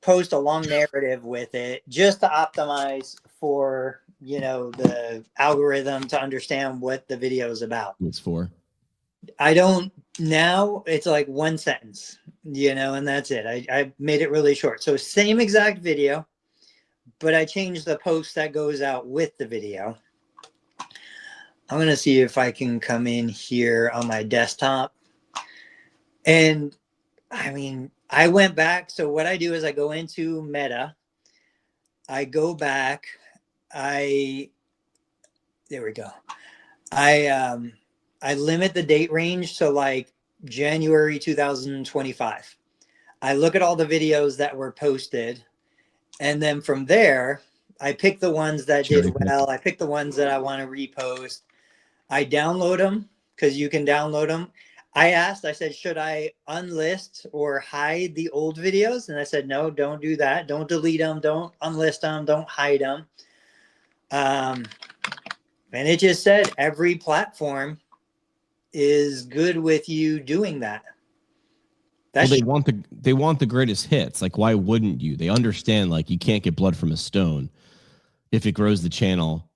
post a long narrative with it just to optimize for, the algorithm to understand what the video is about. It's for. I don't now. It's like 1 sentence, and that's it. I made it really short. So same exact video, but I changed the post that goes out with the video. I'm going to see if I can come in here on my desktop And I mean, I went back. So what I do is I go into Meta, I go back, there we go. I limit the date range. So like January 2025. I look at all the videos that were posted. And then from there, I pick the ones that did well. I pick the ones that I want to repost. I download them because you can download them. I said, should I unlist or hide the old videos? And I said, no, don't do that. Don't delete them. Don't unlist them. Don't hide them. And it just said every platform is good with you doing that. Well, they want the greatest hits. Like, why wouldn't you? They understand, like, you can't get blood from a stone if it grows the channel.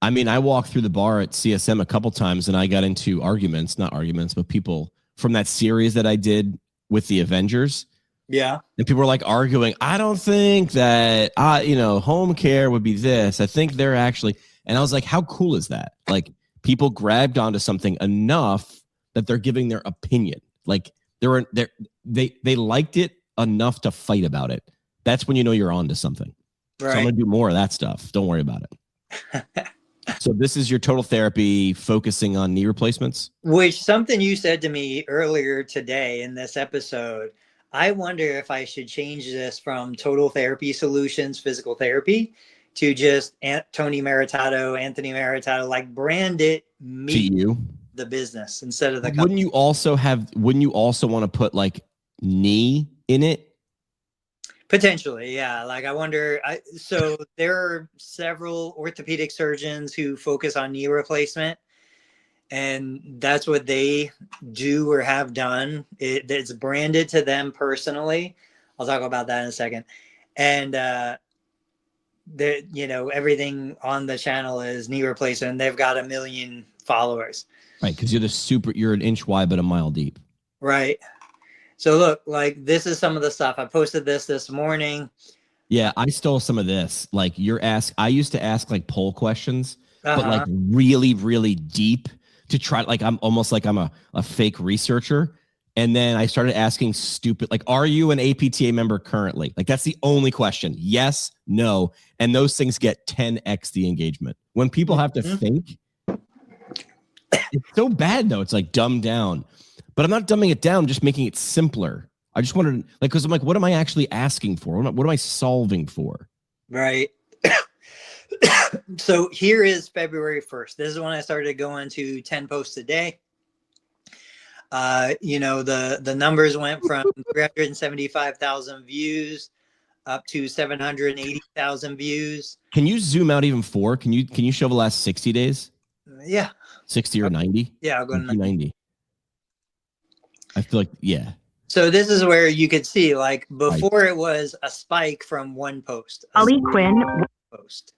I mean, I walked through the bar at CSM a couple times and I got into not arguments, but people from that series that I did with the Avengers. Yeah. And people were like arguing, I don't think that, home care would be this. I think they're actually, and I was like, how cool is that? Like, people grabbed onto something enough that they're giving their opinion. Like, they liked it enough to fight about it. That's when you know you're on to something. Right. So I'm going to do more of that stuff. Don't worry about it. So this is your total therapy focusing on knee replacements? Which something you said to me earlier today in this episode, I wonder if I should change this from Total Therapy Solutions Physical Therapy to just Tony Maritato, Anthony Maritato, like brand it me to you, the business instead of the company. Wouldn't you also want to put like knee in it? Potentially, yeah. Like I wonder, so there are several orthopedic surgeons who focus on knee replacement, and that's what they do or have done. It's branded to them personally. I'll talk about that in a second. And everything on the channel is knee replacement. They've got 1 million followers. Right, because you're an inch wide but a mile deep. Right. So look, like this is some of the stuff. I posted this morning. Yeah, I stole some of this. Like I used to ask like poll questions, but like really, really deep to try. Like I'm almost like I'm a fake researcher. And then I started asking stupid, like, are you an APTA member currently? Like that's the only question. Yes, no. And those things get 10x the engagement. When people have to think, it's so bad though. It's like dumbed down. But I'm not dumbing it down, just making it simpler. I just wanted, like, because I'm like, what am I actually asking for? What am I solving for? Right. So here is February 1st. This is when I started going to 10 posts a day. The numbers went from 375,000 views up to 780,000 views. Can you zoom out even more? Can you show the last 60 days? Yeah. 60 or 90? Yeah, I'll go to 90. I feel like, yeah. So this is where you could see, like, before it was a spike from one post. Post.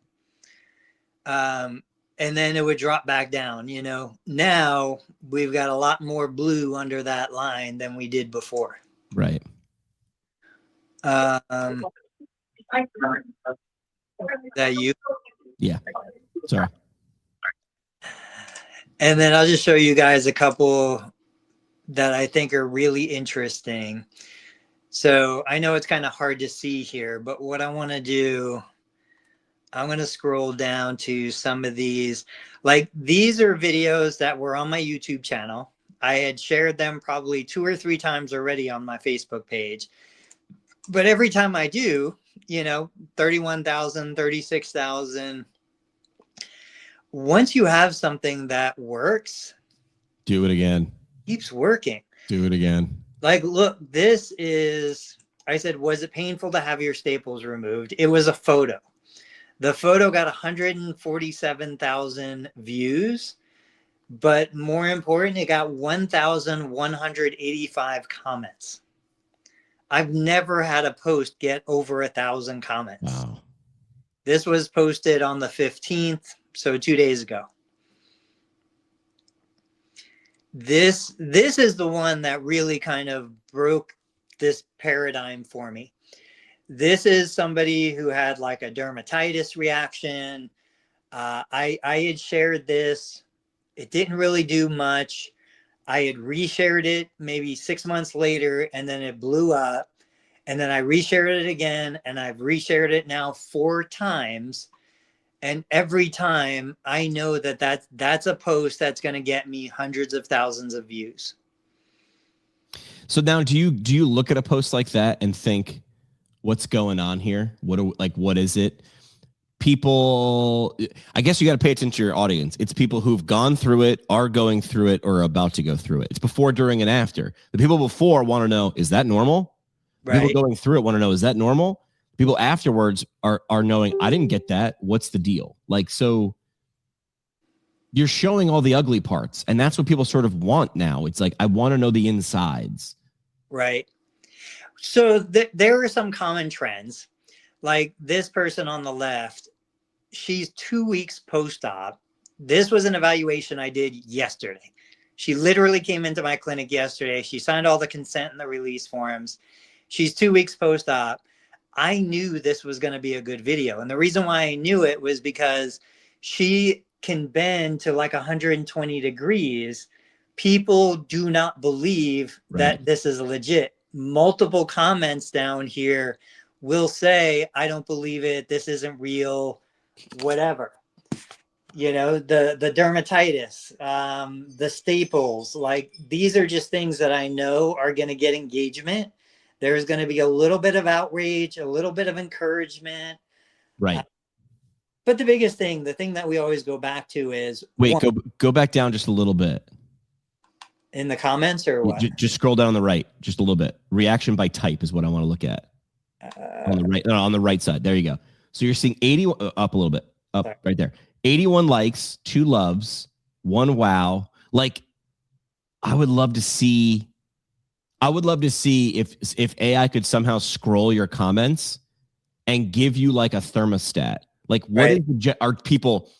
And then it would drop back down, Now we've got a lot more blue under that line than we did before. Right. That you? Yeah. Sorry. And then I'll just show you guys a couple that I think are really interesting. So I know it's kind of hard to see here, but what I want to do, I'm going to scroll down to some of these. Like these are videos that were on my YouTube channel. I had shared them probably 2 or 3 times already on my Facebook page. But every time I do, 31,000, 36,000. Once you have something that works, do it again. Keeps working. Do it again. Like, look, this is, I said, was it painful to have your staples removed? It was a photo. The photo got 147,000 views, but more important, it got 1,185 comments. I've never had a post get over 1,000 comments. Wow. This was posted on the 15th, so 2 days ago. This is the one that really kind of broke this paradigm for me. This is somebody who had like a dermatitis reaction. I had shared this. It didn't really do much. I had reshared it maybe 6 months later, and then it blew up. And then I reshared it again, and I've reshared it now 4 times. And every time I know that's a post that's going to get me hundreds of thousands of views. So now, do you look at a post like that and think, what's going on here? What is it? People, I guess you got to pay attention to your audience. It's people who've gone through it, are going through it, or are about to go through it. It's before, during, and after. The people before want to know, is that normal? Right. People going through it want to know, is that normal? People afterwards are knowing, I didn't get that. What's the deal? Like, so you're showing all the ugly parts, and that's what people sort of want now. It's like, I want to know the insides. Right. So there are some common trends. Like this person on the left, she's 2 weeks post-op. This was an evaluation I did yesterday. She literally came into my clinic yesterday. She signed all the consent and the release forms. She's 2 weeks post-op. I knew this was going to be a good video. And the reason why I knew it was because she can bend to like 120 degrees. People do not believe that this is legit. Multiple comments down here will say, I don't believe it. This isn't real, whatever. You know, the dermatitis, the staples, like these are just things that I know are going to get engagement. There's going to be a little bit of outrage, a little bit of encouragement. Right. But the biggest thing, the thing that we always go back to is... Wait, go back down just a little bit. In the comments or what? Just scroll down on the right, just a little bit. Reaction by type is what I want to look at. On the right, on the right side. There you go. So you're seeing 80 up a little bit, up right there. 81 likes, 2 loves, 1 wow. Like, I would love to see if AI could somehow scroll your comments and give you like a thermostat. Like, what are people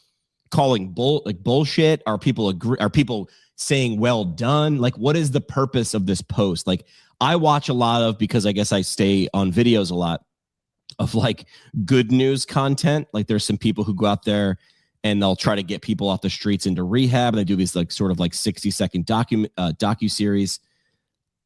calling bullshit? Are people saying well done? Like, what is the purpose of this post? Like, I watch a lot of, because I guess I stay on videos a lot, of like good news content. Like, there's some people who go out there and they'll try to get people off the streets into rehab. And they do these like sort of like 60-second docu-series.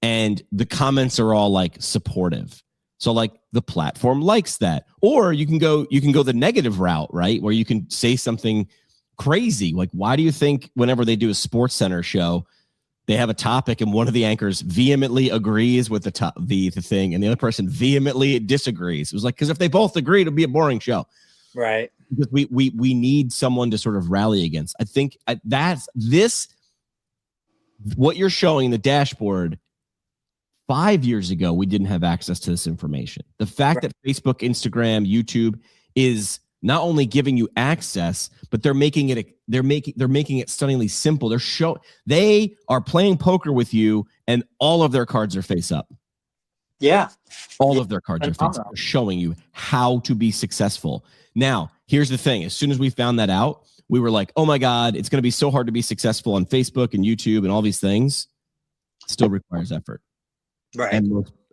And the comments are all like supportive. So like the platform likes that. Or you can go the negative route, right? Where you can say something crazy. Like, why do you think whenever they do a Sports Center show, they have a topic and one of the anchors vehemently agrees with the thing and the other person vehemently disagrees? It was like, because if they both agree, it'll be a boring show. Right. Because we need someone to sort of rally against. I think that's what you're showing in the dashboard. 5 years ago, we didn't have access to this information. The fact that Facebook, Instagram, YouTube is not only giving you access, but they're making it stunningly simple. They are playing poker with you, and all of their cards are face up. Yeah. All of their cards are face up. They're showing you how to be successful. Now, here's the thing. As soon as we found that out, we were like, oh my God, it's going to be so hard to be successful on Facebook and YouTube and all these things. It still requires effort. Right.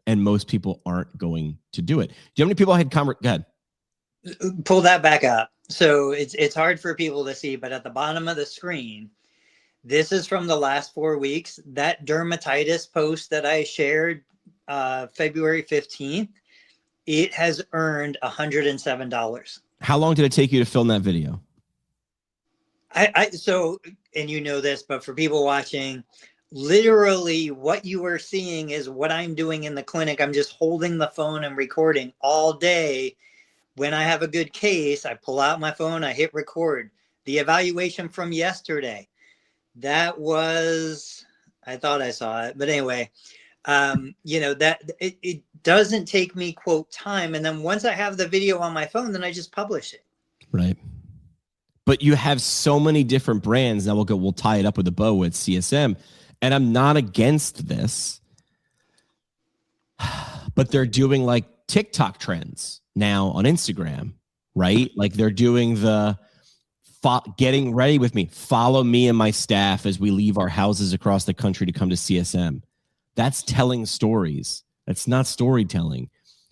And most people aren't going to do it. Do you know how many people I had go ahead. Pull that back up. So it's hard for people to see, but at the bottom of the screen, this is from the last 4 weeks. That dermatitis post that I shared February 15th, it has earned $107. How long did it take you to film that video? So, and you know this, but for people watching, literally what you are seeing is what I'm doing in the clinic. I'm just holding the phone and recording all day. When I have a good case, I pull out my phone, I hit record. The evaluation from yesterday, that was, I thought I saw it, but anyway, that it doesn't take me quote time. And then once I have the video on my phone, then I just publish it. Right. But you have so many different brands. Now we'll tie it up with a bow with CSM. And I'm not against this, but they're doing like TikTok trends now on Instagram, right? Like they're doing the getting ready with me. Follow me and my staff as we leave our houses across the country to come to CSM. That's telling stories. That's not storytelling.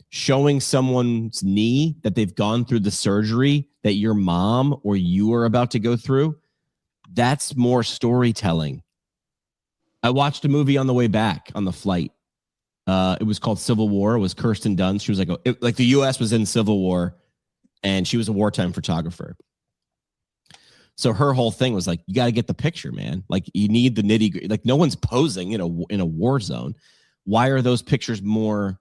Showing someone's knee that they've gone through the surgery that your mom or you are about to go through, that's more storytelling. I watched a movie on the way back on the flight. It was called Civil War. It was Kirsten Dunst. She was like the U.S. was in Civil War, and she was a wartime photographer. So her whole thing was like, you got to get the picture, man. Like you need the nitty. Like no one's posing in a war zone. Why are those pictures more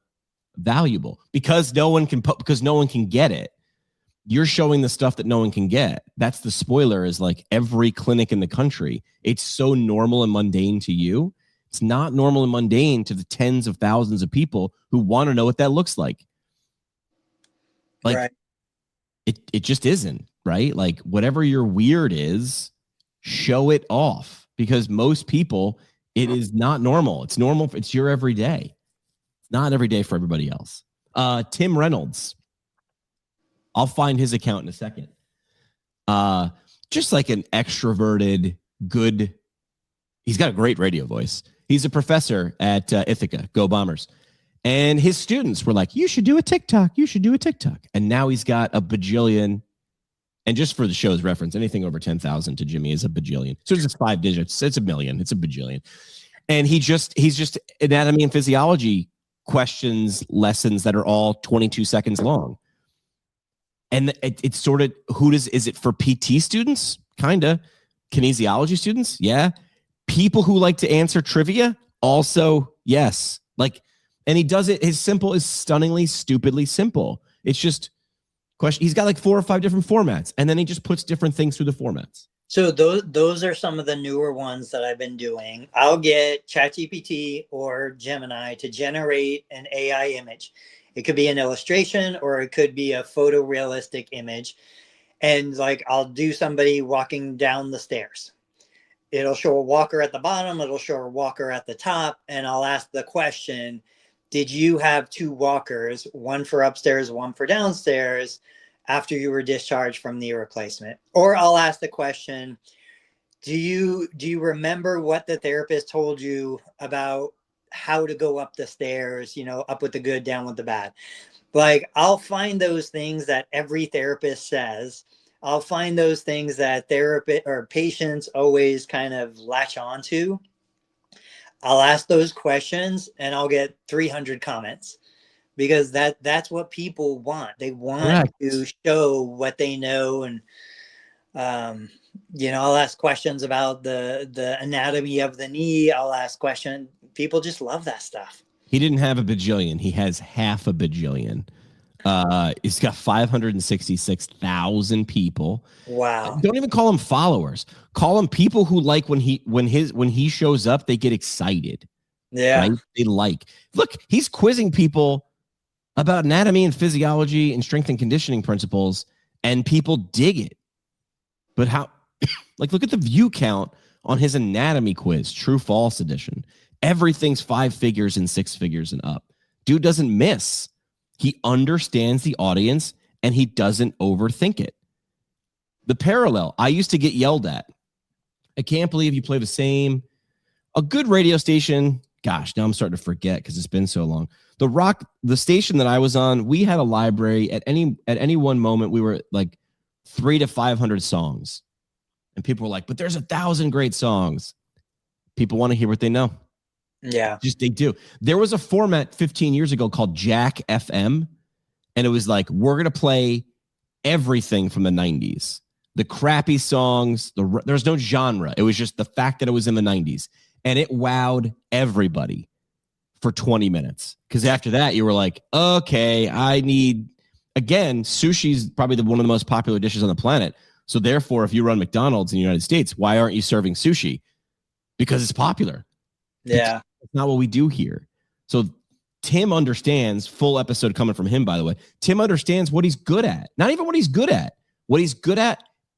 valuable? Because no one can get it. You're showing the stuff that no one can get. That's the spoiler. Is like every clinic in the country. It's so normal and mundane to you. It's not normal and mundane to the tens of thousands of people who want to know what that looks like. Like right. It just isn't, right? Like whatever your weird is, show it off, because most people, it is not normal. It's normal. It's your everyday. It's not every day for everybody else. Tim Reynolds. I'll find his account in a second. Just like an extroverted, good. He's got a great radio voice. He's a professor at Ithaca, Go Bombers. And his students were like, you should do a TikTok. You should do a TikTok. And now he's got a bajillion. And just for the show's reference, anything over 10,000 to Jimmy is a bajillion. So it's just 5 digits. It's a million. It's a bajillion. And he's just anatomy and physiology questions, lessons that are all 22 seconds long. And it's sort of, is it for PT students? Kind of. Kinesiology students? Yeah. People who like to answer trivia? Also, yes. Like, and he does it, his simple is stunningly, stupidly simple. It's just question. He's got like 4 or 5 different formats, and then he just puts different things through the formats. So those are some of the newer ones that I've been doing. I'll get ChatGPT or Gemini to generate an AI image. It could be an illustration or it could be a photorealistic image. And like I'll do somebody walking down the stairs. It'll show a walker at the bottom, it'll show a walker at the top, and I'll ask the question, did you have 2 walkers, one for upstairs, one for downstairs, after you were discharged from knee replacement? Or I'll ask the question, do you remember what the therapist told you about how to go up the stairs, up with the good, down with the bad? Like I'll find those things that every therapist says. I'll find those things that therapist or patients always kind of latch onto. I'll ask those questions and I'll get 300 comments, because that's what people want. They want to show what they know. And, I'll ask questions about the anatomy of the knee. I'll ask questions. People just love that stuff. He didn't have a bajillion. He has half a bajillion. He's got 566,000 people. Wow. Don't even call them followers. Call them people who like when he shows up, they get excited. Yeah. Right? They like. Look, he's quizzing people about anatomy and physiology and strength and conditioning principles, and people dig it. But how, like, look at the view count on his anatomy quiz, true false edition. Everything's 5 figures and 6 figures and up. Dude doesn't miss. He understands the audience and he doesn't overthink it. The parallel, I used to get yelled at. I can't believe you play a good radio station. Gosh, now I'm starting to forget because it's been so long. The station that I was on, we had a library at any one moment. We were like 300 to 500 songs, and people were like, but there's 1,000 great songs. People want to hear what they know. Yeah. Just they do. There was a format 15 years ago called Jack FM, and it was like, we're going to play everything from the 90s. The crappy songs, there's no genre. It was just the fact that it was in the 90s, and it wowed everybody for 20 minutes. Because after that, you were like, okay, I need, again, sushi's probably one of the most popular dishes on the planet. So therefore, if you run McDonald's in the United States, why aren't you serving sushi? Because it's popular. Yeah. That's not what we do here. So Tim understands, full episode coming from him, by the way. Tim understands what he's good at. Not even what he's good at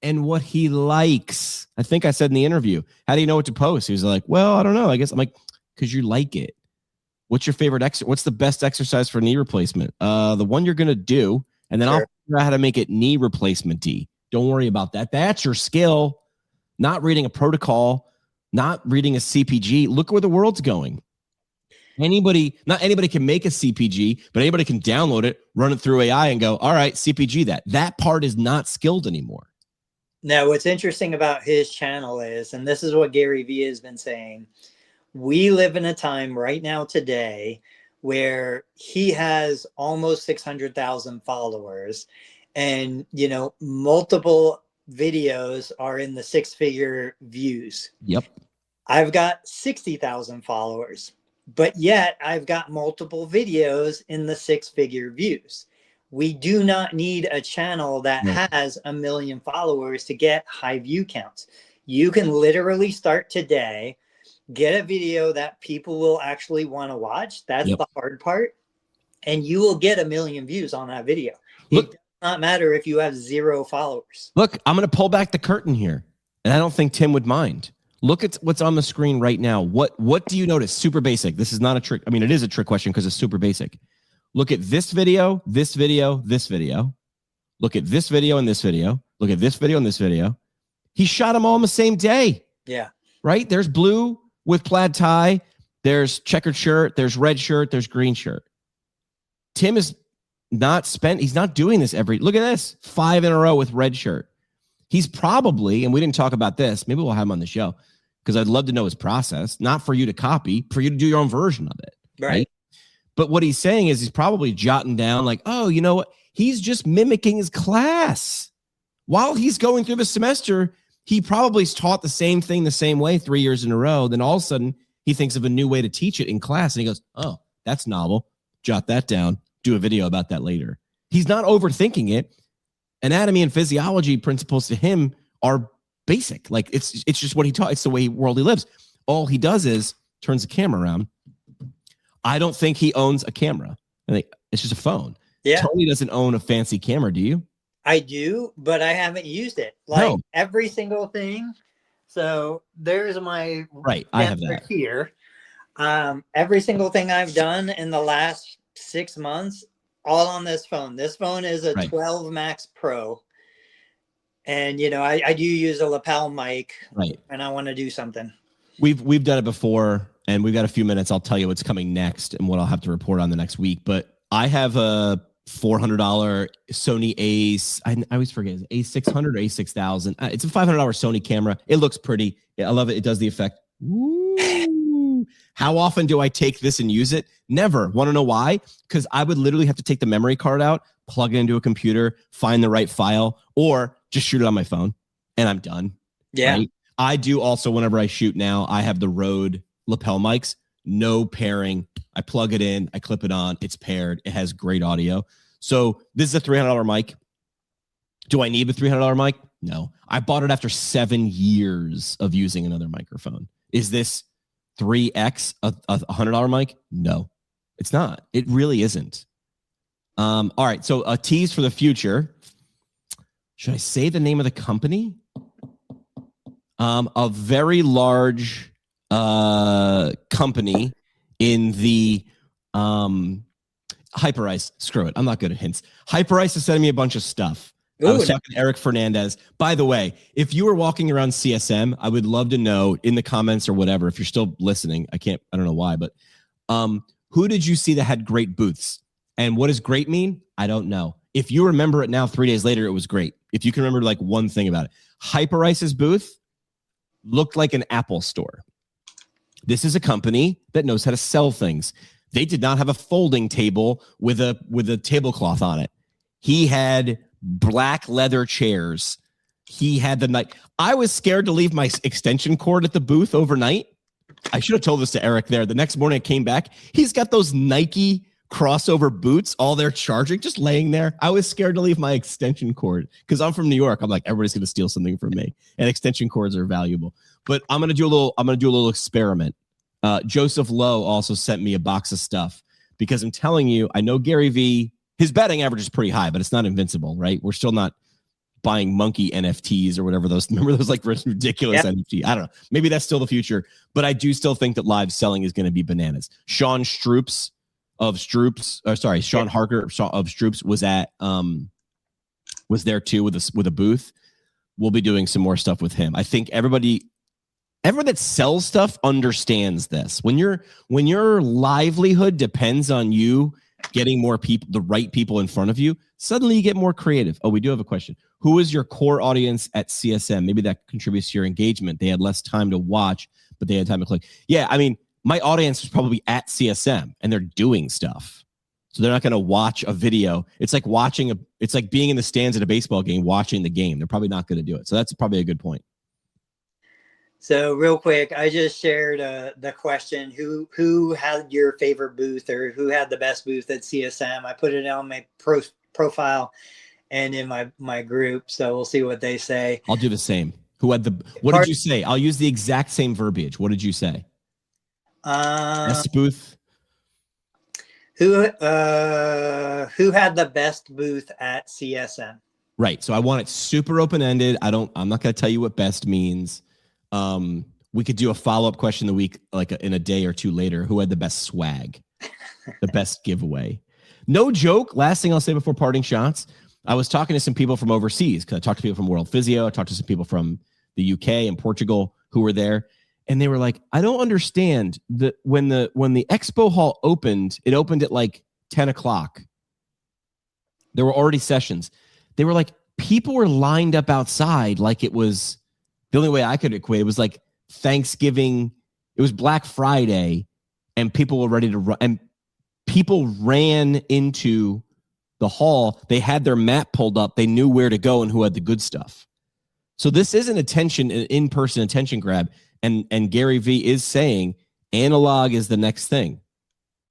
and what he likes. I think I said in the interview, how do you know what to post? He was like, well, I don't know. I guess I'm like, because you like it. What's your favorite exercise? What's the best exercise for knee replacement? The one you're going to do. And then I'll figure out how to make it knee replacement-y. Don't worry about that. That's your skill. Not reading a protocol. Not reading a CPG. Look where the world's going. Not anybody can make a CPG, but anybody can download it, run it through AI, and go, all right, CPG that. That part is not skilled anymore. Now, what's interesting about his channel is, and this is what Gary Vee has been saying, We live in a time right now today where he has almost 600,000 followers, and multiple videos are in the six-figure views. Yep. I've got 60,000 followers, but yet I've got multiple videos in the six-figure views. We do not need a channel that has 1 million followers to get high view counts. You can literally start today, get a video that people will actually want to watch. That's the hard part. And you will get 1 million views on that video. It does not matter if you have 0 followers. Look, I'm going to pull back the curtain here, and I don't think Tim would mind. Look at what's on the screen right now. What do you notice? Super basic. This is not a trick. I mean, it is a trick question because it's super basic. Look at this video, this video, this video. Look at this video and this video. Look at this video and this video. He shot them all on the same day. Yeah. Right? There's blue with plaid tie. There's checkered shirt. There's red shirt. There's green shirt. Tim is he's not doing this look at this. 5 in a row with red shirt. He's probably, and we didn't talk about this, maybe we'll have him on the show because I'd love to know his process, not for you to copy, for you to do your own version of it. Right? But what he's saying is he's probably jotting down like, oh, you know what? He's just mimicking his class. While he's going through the semester, he probably taught the same thing the same way 3 years in a row. Then all of a sudden, he thinks of a new way to teach it in class. And he goes, oh, that's novel. Jot that down. Do a video about that later. He's not overthinking it. Anatomy and physiology principles to him are basic. Like it's just what he taught. It's the world he lives. All he does is turns the camera around. I don't think he owns a camera. I think it's just a phone. Yeah. Tony doesn't own a fancy camera. Do you? I do, but I haven't used it. Every single thing. So there's my I have that here. Every single thing I've done in the last 6 months, all on this phone. This phone is a 12 Max Pro. And I do use a lapel mic. Right. And I want to do something. We've done it before, and we've got a few minutes. I'll tell you what's coming next and what I'll have to report on the next week. But I have a $400 Sony I always forget, is it A600 or A6000? It's a $500 Sony camera. It looks pretty. I love it. It does the effect. Woo. How often do I take this and use it? Never. Want to know why? Because I would literally have to take the memory card out, plug it into a computer, find the right file, or just shoot it on my phone, and I'm done. Yeah. Right? I do also, whenever I shoot now, I have the Rode lapel mics, no pairing. I plug it in, I clip it on, it's paired, it has great audio. So this is a $300 mic. Do I need the $300 mic? No. I bought it after 7 years of using another microphone. Is this 3x a $100 mic? No, it's not. It really isn't. All right, so a tease for the future. Should I say the name of the company? A very large company in the Hyperice. Screw it. I'm not good at hints. Hyperice is sending me a bunch of stuff. I was talking to Eric Fernandez. By the way, if you were walking around CSM, I would love to know in the comments or whatever, if you're still listening, I don't know why, but who did you see that had great booths? And what does great mean? I don't know. If you remember it now, 3 days later, it was great. If you can remember like one thing about it. Hyperice's booth looked like an Apple store. This is a company that knows how to sell things. They did not have a folding table with a tablecloth on it. He had black leather chairs. He had the night. I was scared to leave my extension cord at the booth overnight. I should have told this to Eric there. The next morning I came back. He's got those Nike crossover boots, all their charging, just laying there. I was scared to leave my extension cord because I'm from New York. I'm like, everybody's going to steal something from me, and extension cords are valuable. But I'm going to do a little experiment. Joseph Lowe also sent me a box of stuff because I'm telling you, I know Gary V, his batting average is pretty high, but it's not invincible, right? We're still not buying monkey NFTs or whatever remember those like ridiculous NFT. I don't know. Maybe that's still the future, but I do still think that live selling is going to be bananas. Sean Harker of Stroops was there too with a booth. We'll be doing some more stuff with him. I think everyone that sells stuff understands this. When your livelihood depends on you getting more people, the right people in front of you, suddenly you get more creative. Oh, we do have a question. Who is your core audience at CSM? Maybe that contributes to your engagement. They had less time to watch, but they had time to click. Yeah, I mean, my audience is probably at CSM and they're doing stuff. So they're not going to watch a video. It's like it's like being in the stands at a baseball game, watching the game. They're probably not going to do it. So that's probably a good point. So real quick, I just shared the question, who had your favorite booth or who had the best booth at CSM? I put it on my profile and in my group. So we'll see what they say. I'll do the same. What did you say? I'll use the exact same verbiage. What did you say? Best booth? Who had the best booth at CSM? Right. So I want it super open-ended. I'm not going to tell you what best means. We could do a follow-up question the week, like in a day or two later. Who had the best swag, the best giveaway? No joke. Last thing I'll say before parting shots. I was talking to some people from overseas because I talked to people from World Physio. I talked to some people from the UK and Portugal who were there. And they were like, I don't understand that when the expo hall opened, it opened at like 10 o'clock. There were already sessions. They were like, people were lined up outside like it was. The only way I could equate it was like Thanksgiving. It was Black Friday, and people were ready to run. And people ran into the hall. They had their map pulled up. They knew where to go and who had the good stuff. So this is an in-person attention grab. And Gary Vee is saying analog is the next thing.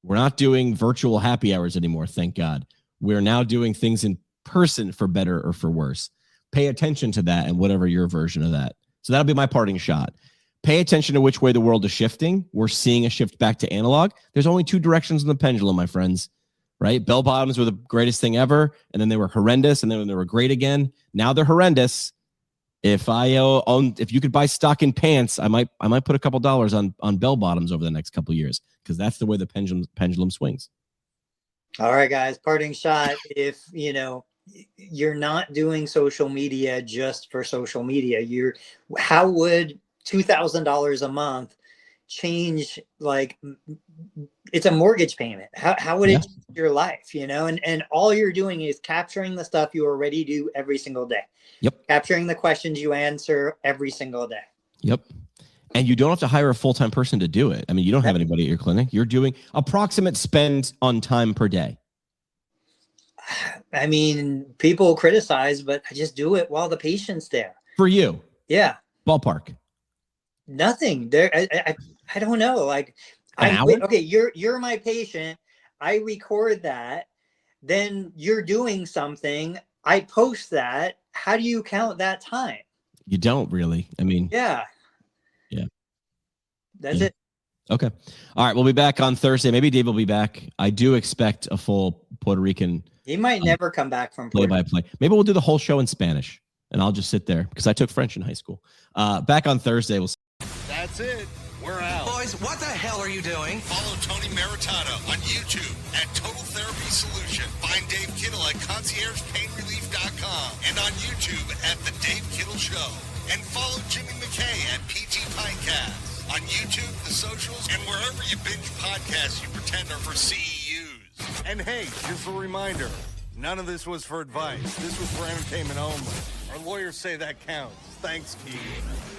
We're not doing virtual happy hours anymore, thank God. We're now doing things in person for better or for worse. Pay attention to that and whatever your version of that. So that'll be my parting shot. Pay attention to which way the world is shifting. We're seeing a shift back to analog. There's only two directions in the pendulum, my friends, right? Bell bottoms were the greatest thing ever, and then they were horrendous, and then they were great again. Now they're horrendous. If you could buy stock in pants, I might put a couple dollars on bell bottoms over the next couple of years because that's the way the pendulum swings. All right, guys, parting shot. If you're not doing social media just for social media, how would $2,000 a month change? Like, it's a mortgage payment. How would it change your life? And all you're doing is capturing the stuff you already do every single day. Yep. Capturing the questions you answer every single day. Yep. And you don't have to hire a full-time person to do it. I mean, you don't have anybody at your clinic. You're doing approximate spend on time per day. I mean, people criticize, but I just do it while the patient's there. For you? Yeah. Ballpark? Nothing. There. I don't know. Like, an hour? Okay, you're my patient. I record that. Then you're doing something. I post that. How do you count that time? You don't really. I mean. Yeah. Yeah. That's it. Okay. All right. We'll be back on Thursday. Maybe Dave will be back. I do expect a full Puerto Rican. He might never come back from play-by-play. Maybe we'll do the whole show in Spanish, and I'll just sit there because I took French in high school. Back on Thursday. We'll. That's it. We're out. Boys, what the hell are you doing? Follow Tony Maritato on YouTube at Total Therapy Solution. Find Dave Kittle at conciergepainrelief.com and on YouTube at The Dave Kittle Show. And follow Jimmy McKay at PT Pinecast on YouTube, the socials, and wherever you binge podcasts you pretend are for CEUs. And hey, just a reminder, none of this was for advice. This was for entertainment only. Our lawyers say that counts. Thanks, Keith.